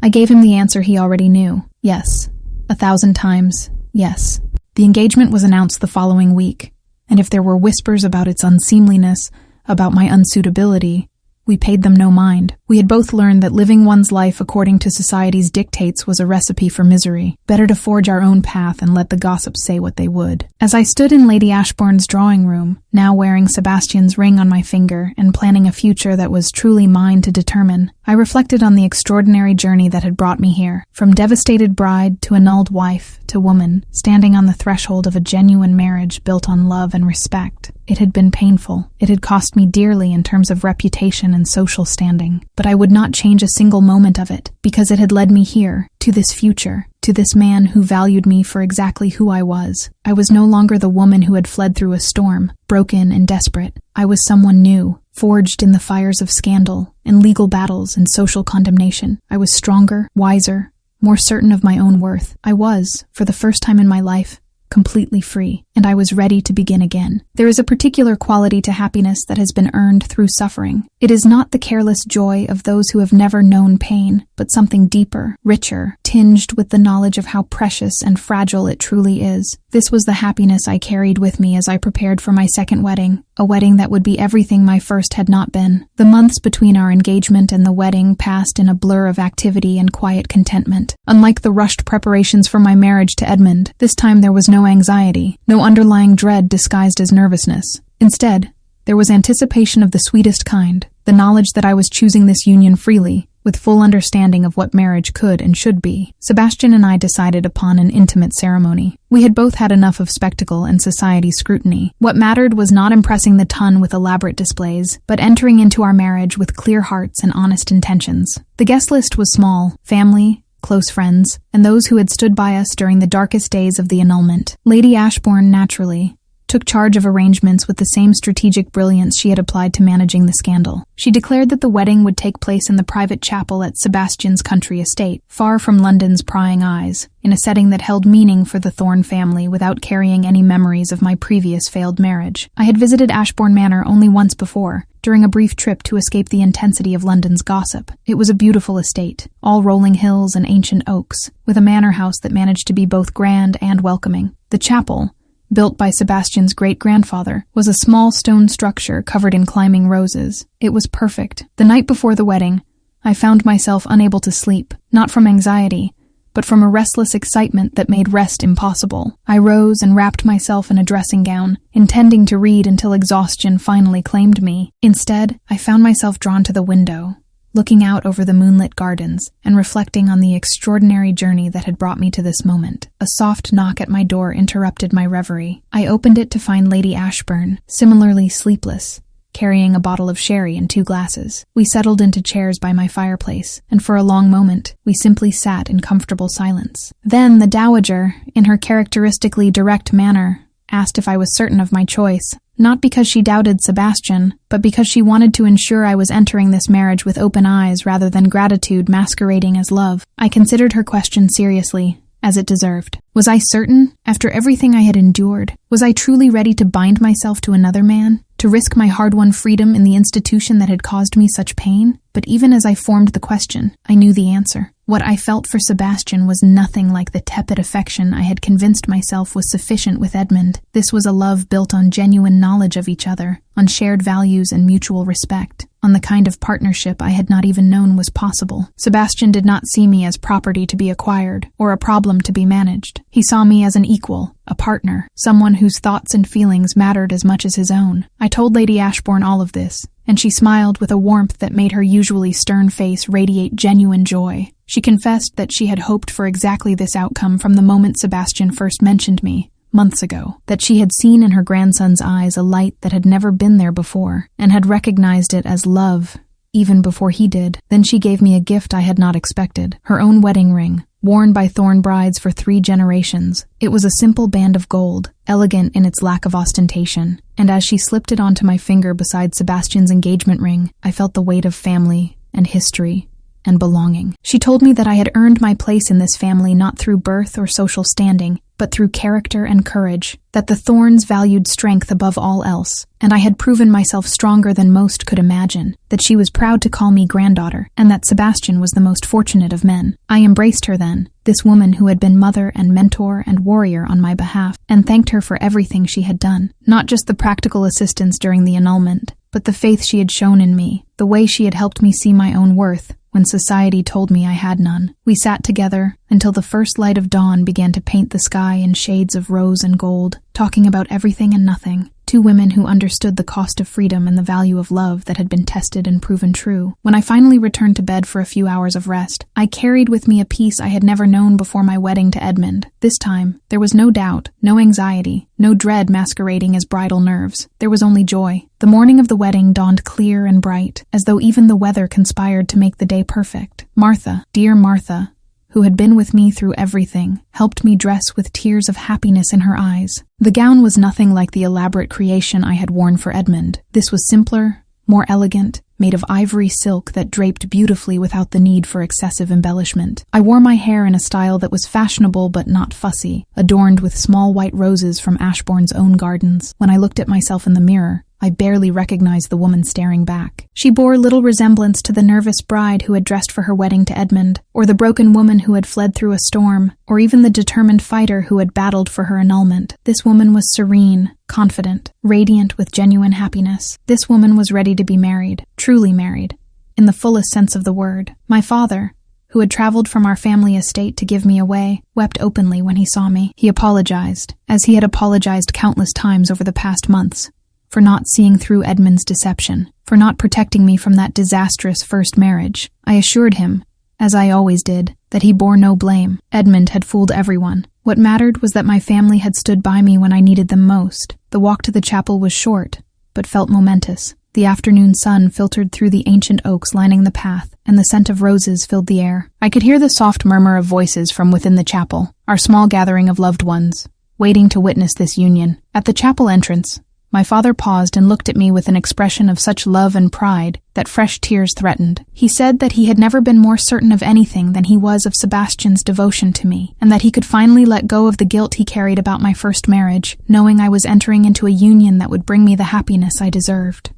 I gave him the answer he already knew. Yes. 1,000 times, yes. The engagement was announced the following week, and if there were whispers about its unseemliness, about my unsuitability, we paid them no mind. We had both learned that living one's life according to society's dictates was a recipe for misery. Better to forge our own path and let the gossips say what they would. As I stood in Lady Ashbourne's drawing room, now wearing Sebastian's ring on my finger and planning a future that was truly mine to determine, I reflected on the extraordinary journey that had brought me here. From devastated bride to annulled wife to woman, standing on the threshold of a genuine marriage built on love and respect. It had been painful. It had cost me dearly in terms of reputation and social standing. But I would not change a single moment of it, because it had led me here, to this future, to this man who valued me for exactly who I was. I was no longer the woman who had fled through a storm, broken and desperate. I was someone new, forged in the fires of scandal, in legal battles and social condemnation. I was stronger, wiser, more certain of my own worth. I was, for the first time in my life, completely free, and I was ready to begin again. There is a particular quality to happiness that has been earned through suffering. It is not the careless joy of those who have never known pain, but something deeper, richer, tinged with the knowledge of how precious and fragile it truly is. This was the happiness I carried with me as I prepared for my second wedding, a wedding that would be everything my first had not been. The months between our engagement and the wedding passed in a blur of activity and quiet contentment. Unlike the rushed preparations for my marriage to Edmund, this time there was no anxiety, no underlying dread disguised as nervousness. Instead, there was anticipation of the sweetest kind, the knowledge that I was choosing this union freely, with full understanding of what marriage could and should be. Sebastian and I decided upon an intimate ceremony. We had both had enough of spectacle and society scrutiny. What mattered was not impressing the ton with elaborate displays, but entering into our marriage with clear hearts and honest intentions. The guest list was small: family, close friends, and those who had stood by us during the darkest days of the annulment. Lady Ashbourne, naturally, took charge of arrangements with the same strategic brilliance she had applied to managing the scandal. She declared that the wedding would take place in the private chapel at Sebastian's country estate, far from London's prying eyes, in a setting that held meaning for the Thorne family without carrying any memories of my previous failed marriage. I had visited Ashbourne Manor only once before, during a brief trip to escape the intensity of London's gossip. It was a beautiful estate, all rolling hills and ancient oaks, with a manor house that managed to be both grand and welcoming. The chapel, built by Sebastian's great-grandfather, was a small stone structure covered in climbing roses. It was perfect. The night before the wedding, I found myself unable to sleep, not from anxiety, but from a restless excitement that made rest impossible. I rose and wrapped myself in a dressing gown, intending to read until exhaustion finally claimed me. Instead, I found myself drawn to the window, looking out over the moonlit gardens and reflecting on the extraordinary journey that had brought me to this moment. A soft knock at my door interrupted my reverie. I opened it to find Lady Ashbourne, similarly sleepless, carrying a bottle of sherry and 2 glasses. We settled into chairs by my fireplace, and for a long moment, we simply sat in comfortable silence. Then the Dowager, in her characteristically direct manner, asked if I was certain of my choice. not because she doubted Sebastian, but because she wanted to ensure I was entering this marriage with open eyes rather than gratitude masquerading as love. I considered her question seriously, as it deserved. Was I certain, after everything I had endured? Was I truly ready to bind myself to another man? To risk my hard-won freedom in the institution that had caused me such pain? But even as I formed the question, I knew the answer. What I felt for Sebastian was nothing like the tepid affection I had convinced myself was sufficient with Edmund. This was a love built on genuine knowledge of each other, on shared values and mutual respect, on the kind of partnership I had not even known was possible. Sebastian did not see me as property to be acquired, or a problem to be managed. He saw me as an equal, a partner, someone whose thoughts and feelings mattered as much as his own. I told Lady Ashbourne all of this, and she smiled with a warmth that made her usually stern face radiate genuine joy. She confessed that she had hoped for exactly this outcome from the moment Sebastian first mentioned me, months ago, that she had seen in her grandson's eyes a light that had never been there before, and had recognized it as love, even before he did. Then she gave me a gift I had not expected, her own wedding ring, worn by Thorne brides for 3 generations. It was a simple band of gold, elegant in its lack of ostentation, and as she slipped it onto my finger beside Sebastian's engagement ring, I felt the weight of family and history and belonging. She told me that I had earned my place in this family not through birth or social standing, but through character and courage, that the Thornes valued strength above all else, and I had proven myself stronger than most could imagine, that she was proud to call me granddaughter, and that Sebastian was the most fortunate of men. I embraced her then, this woman who had been mother and mentor and warrior on my behalf, and thanked her for everything she had done, not just the practical assistance during the annulment, but the faith she had shown in me, the way she had helped me see my own worth, when society told me I had none. We sat together until the first light of dawn began to paint the sky in shades of rose and gold, talking about everything and nothing. 2 women who understood the cost of freedom and the value of love that had been tested and proven true. When I finally returned to bed for a few hours of rest, I carried with me a peace I had never known before my wedding to Edmund. This time, there was no doubt, no anxiety, no dread masquerading as bridal nerves. There was only joy. The morning of the wedding dawned clear and bright, as though even the weather conspired to make the day perfect. Martha, dear Martha, who had been with me through everything, helped me dress with tears of happiness in her eyes. The gown was nothing like the elaborate creation I had worn for Edmund. This was simpler, more elegant, made of ivory silk that draped beautifully without the need for excessive embellishment. I wore my hair in a style that was fashionable but not fussy, adorned with small white roses from Ashbourne's own gardens. When I looked at myself in the mirror, I barely recognized the woman staring back. She bore little resemblance to the nervous bride who had dressed for her wedding to Edmund, or the broken woman who had fled through a storm, or even the determined fighter who had battled for her annulment. This woman was serene, confident, radiant with genuine happiness. This woman was ready to be married, truly married, in the fullest sense of the word. My father, who had traveled from our family estate to give me away, wept openly when he saw me. He apologized, as he had apologized countless times over the past months, for not seeing through Edmund's deception, for not protecting me from that disastrous first marriage. I assured him, as I always did, that he bore no blame. Edmund had fooled everyone. What mattered was that my family had stood by me when I needed them most. The walk to the chapel was short, but felt momentous. The afternoon sun filtered through the ancient oaks lining the path, and the scent of roses filled the air. I could hear the soft murmur of voices from within the chapel, our small gathering of loved ones, waiting to witness this union. At the chapel entrance, my father paused and looked at me with an expression of such love and pride that fresh tears threatened. He said that he had never been more certain of anything than he was of Sebastian's devotion to me, and that he could finally let go of the guilt he carried about my first marriage, knowing I was entering into a union that would bring me the happiness I deserved.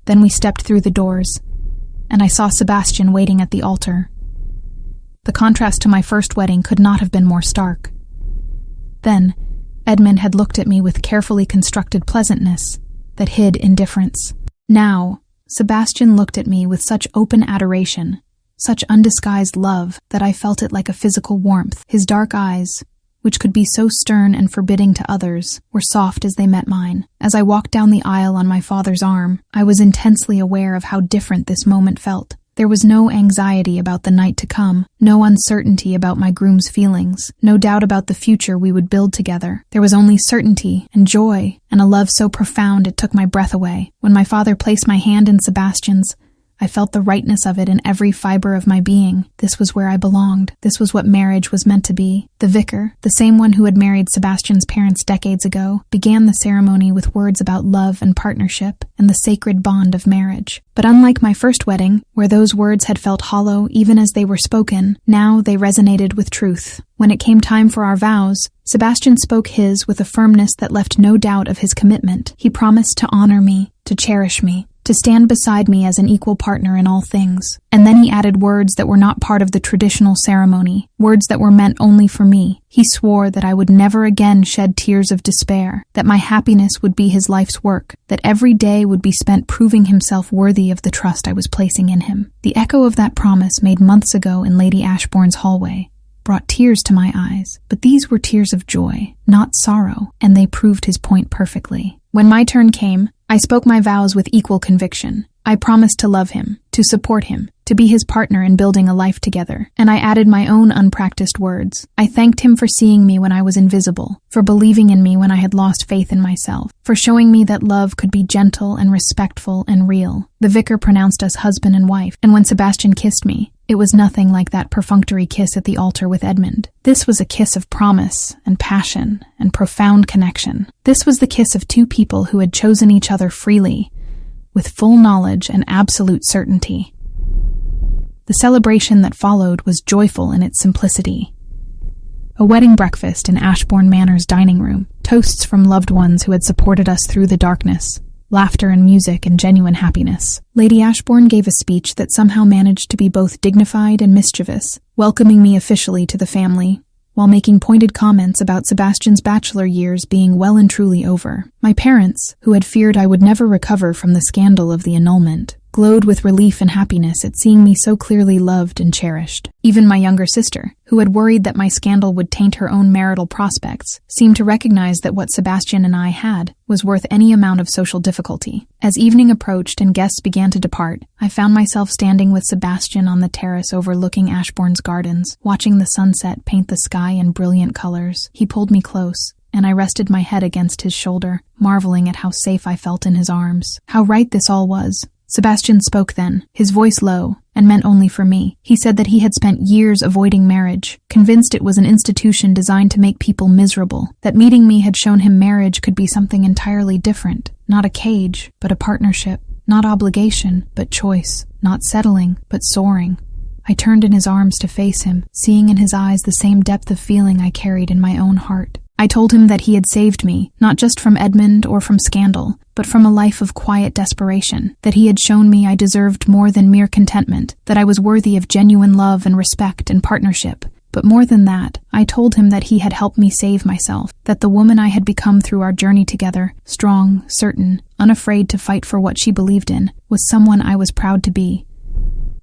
Then we stepped through the doors, and I saw Sebastian waiting at the altar. The contrast to my first wedding could not have been more stark. Then, Edmund had looked at me with carefully constructed pleasantness that hid indifference. Now, Sebastian looked at me with such open adoration, such undisguised love, that I felt it like a physical warmth. His dark eyes, which could be so stern and forbidding to others, were soft as they met mine. As I walked down the aisle on my father's arm, I was intensely aware of how different this moment felt. There was no anxiety about the night to come, no uncertainty about my groom's feelings, no doubt about the future we would build together. There was only certainty and joy, and a love so profound it took my breath away. When my father placed my hand in Sebastian's, I felt the rightness of it in every fiber of my being. This was where I belonged. This was what marriage was meant to be. The vicar, the same one who had married Sebastian's parents decades ago, began the ceremony with words about love and partnership and the sacred bond of marriage. But unlike my first wedding, where those words had felt hollow even as they were spoken, now they resonated with truth. When it came time for our vows, Sebastian spoke his with a firmness that left no doubt of his commitment. He promised to honor me, to cherish me, to stand beside me as an equal partner in all things. And then he added words that were not part of the traditional ceremony, words that were meant only for me. He swore that I would never again shed tears of despair, that my happiness would be his life's work, that every day would be spent proving himself worthy of the trust I was placing in him. The echo of that promise made months ago in Lady Ashbourne's hallway brought tears to my eyes, but these were tears of joy, not sorrow, and they proved his point perfectly. When my turn came, I spoke my vows with equal conviction. I promised to love him, to support him, to be his partner in building a life together, and I added my own unpracticed words. I thanked him for seeing me when I was invisible, for believing in me when I had lost faith in myself, for showing me that love could be gentle and respectful and real. The vicar pronounced us husband and wife, and when Sebastian kissed me, it was nothing like that perfunctory kiss at the altar with Edmund. This was a kiss of promise and passion and profound connection. This was the kiss of two people who had chosen each other freely, with full knowledge and absolute certainty. The celebration that followed was joyful in its simplicity. A wedding breakfast in Ashbourne Manor's dining room, toasts from loved ones who had supported us through the darkness, laughter and music and genuine happiness. Lady Ashbourne gave a speech that somehow managed to be both dignified and mischievous, welcoming me officially to the family, while making pointed comments about Sebastian's bachelor years being well and truly over. My parents, who had feared I would never recover from the scandal of the annulment, glowed with relief and happiness at seeing me so clearly loved and cherished. Even my younger sister, who had worried that my scandal would taint her own marital prospects, seemed to recognize that what Sebastian and I had was worth any amount of social difficulty. As evening approached and guests began to depart, I found myself standing with Sebastian on the terrace overlooking Ashbourne's gardens, watching the sunset paint the sky in brilliant colors. He pulled me close, and I rested my head against his shoulder, marveling at how safe I felt in his arms. How right this all was. Sebastian spoke then, his voice low, and meant only for me. He said that he had spent years avoiding marriage, convinced it was an institution designed to make people miserable, that meeting me had shown him marriage could be something entirely different, not a cage, but a partnership, not obligation, but choice, not settling, but soaring. I turned in his arms to face him, seeing in his eyes the same depth of feeling I carried in my own heart. I told him that he had saved me, not just from Edmund or from scandal, but from a life of quiet desperation, that he had shown me I deserved more than mere contentment, that I was worthy of genuine love and respect and partnership. But more than that, I told him that he had helped me save myself, that the woman I had become through our journey together, strong, certain, unafraid to fight for what she believed in, was someone I was proud to be.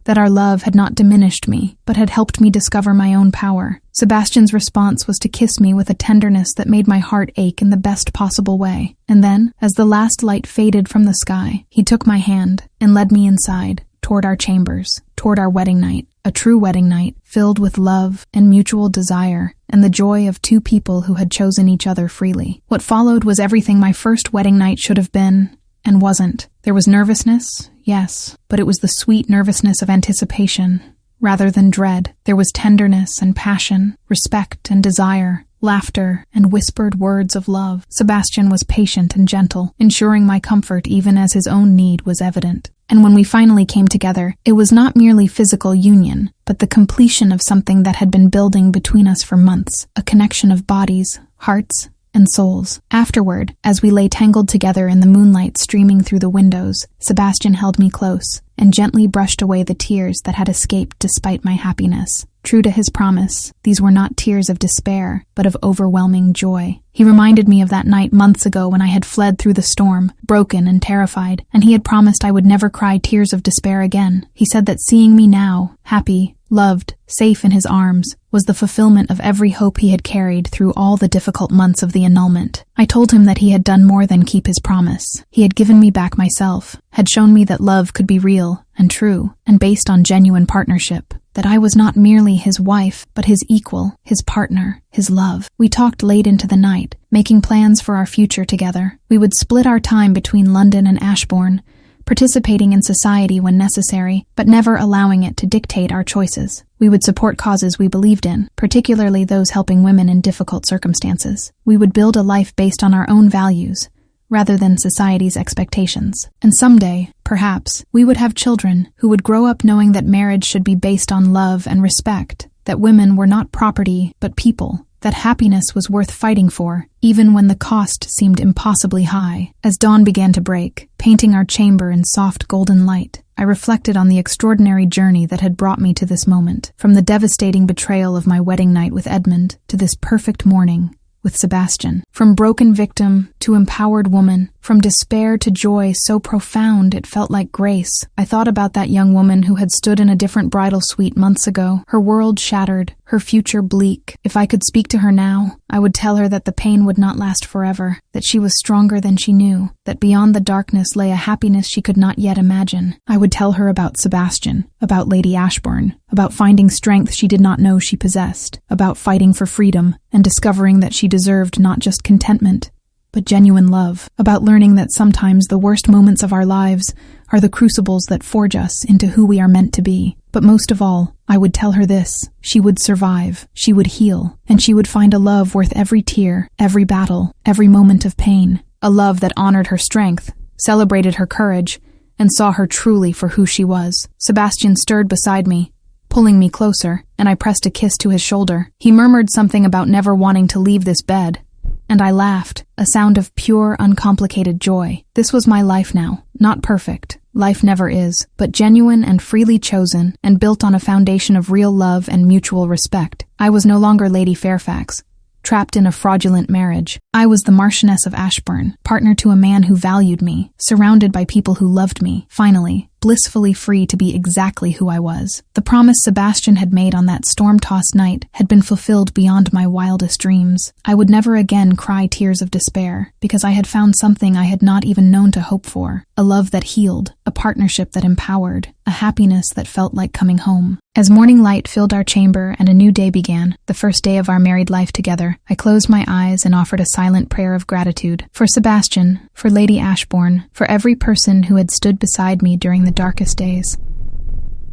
That our love had not diminished me, but had helped me discover my own power. Sebastian's response was to kiss me with a tenderness that made my heart ache in the best possible way. And then, as the last light faded from the sky, he took my hand and led me inside, toward our chambers, toward our wedding night, a true wedding night, filled with love and mutual desire, and the joy of two people who had chosen each other freely. What followed was everything my first wedding night should have been, and wasn't. There was nervousness, yes, but it was the sweet nervousness of anticipation, rather than dread. There was tenderness and passion, respect and desire, laughter and whispered words of love. Sebastian was patient and gentle, ensuring my comfort even as his own need was evident. And when we finally came together, it was not merely physical union, but the completion of something that had been building between us for months, a connection of bodies, hearts, and souls. Afterward, as we lay tangled together in the moonlight streaming through the windows, Sebastian held me close and gently brushed away the tears that had escaped despite my happiness. True to his promise, these were not tears of despair, but of overwhelming joy. He reminded me of that night months ago when I had fled through the storm, broken and terrified, and he had promised I would never cry tears of despair again. He said that seeing me now, happy, loved, safe in his arms, was the fulfillment of every hope he had carried through all the difficult months of the annulment. I told him that he had done more than keep his promise. He had given me back myself, had shown me that love could be real and true, and based on genuine partnership. That I was not merely his wife, but his equal, his partner, his love. We talked late into the night, making plans for our future together. We would split our time between London and Ashbourne, participating in society when necessary, but never allowing it to dictate our choices. We would support causes we believed in, particularly those helping women in difficult circumstances. We would build a life based on our own values, rather than society's expectations. And someday, perhaps, we would have children who would grow up knowing that marriage should be based on love and respect, that women were not property but people, that happiness was worth fighting for, even when the cost seemed impossibly high. As dawn began to break, painting our chamber in soft golden light, I reflected on the extraordinary journey that had brought me to this moment, from the devastating betrayal of my wedding night with Edmund to this perfect morning with Sebastian. From broken victim to empowered woman, from despair to joy so profound it felt like grace. I thought about that young woman who had stood in a different bridal suite months ago, her world shattered, her future bleak. If I could speak to her now, I would tell her that the pain would not last forever, that she was stronger than she knew, that beyond the darkness lay a happiness she could not yet imagine. I would tell her about Sebastian, about Lady Ashbourne, about finding strength she did not know she possessed, about fighting for freedom and discovering that she deserved not just contentment, but genuine love, about learning that sometimes the worst moments of our lives are the crucibles that forge us into who we are meant to be. But most of all, I would tell her this: she would survive, she would heal, and she would find a love worth every tear, every battle, every moment of pain. A love that honored her strength, celebrated her courage, and saw her truly for who she was. Sebastian stirred beside me, pulling me closer, and I pressed a kiss to his shoulder. He murmured something about never wanting to leave this bed, and I laughed, a sound of pure, uncomplicated joy. This was my life now, not perfect. Life never is, but genuine and freely chosen, and built on a foundation of real love and mutual respect. I was no longer Lady Fairfax, trapped in a fraudulent marriage. I was the Marchioness of Ashbourne, partner to a man who valued me, surrounded by people who loved me, finally, blissfully free to be exactly who I was. The promise Sebastian had made on that storm-tossed night had been fulfilled beyond my wildest dreams. I would never again cry tears of despair, because I had found something I had not even known to hope for: a love that healed, a partnership that empowered, a happiness that felt like coming home. As morning light filled our chamber and a new day began, the first day of our married life together, I closed my eyes and offered a silent prayer of gratitude for Sebastian, for Lady Ashbourne, for every person who had stood beside me during the darkest days,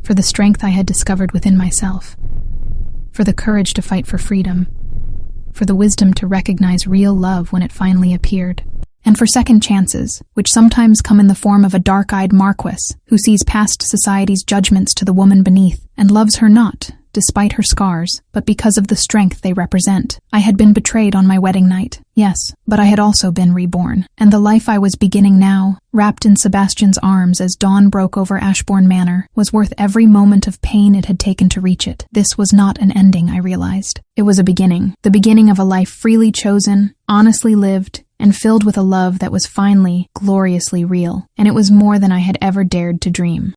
for the strength I had discovered within myself, for the courage to fight for freedom, for the wisdom to recognize real love when it finally appeared, and for second chances, which sometimes come in the form of a dark-eyed Marquess who sees past society's judgments to the woman beneath and loves her not, despite her scars, but because of the strength they represent. I had been betrayed on my wedding night, yes, but I had also been reborn, and the life I was beginning now, wrapped in Sebastian's arms as dawn broke over Ashbourne Manor, was worth every moment of pain it had taken to reach it. This was not an ending, I realized. It was a beginning, the beginning of a life freely chosen, honestly lived, and filled with a love that was finally, gloriously real, and it was more than I had ever dared to dream.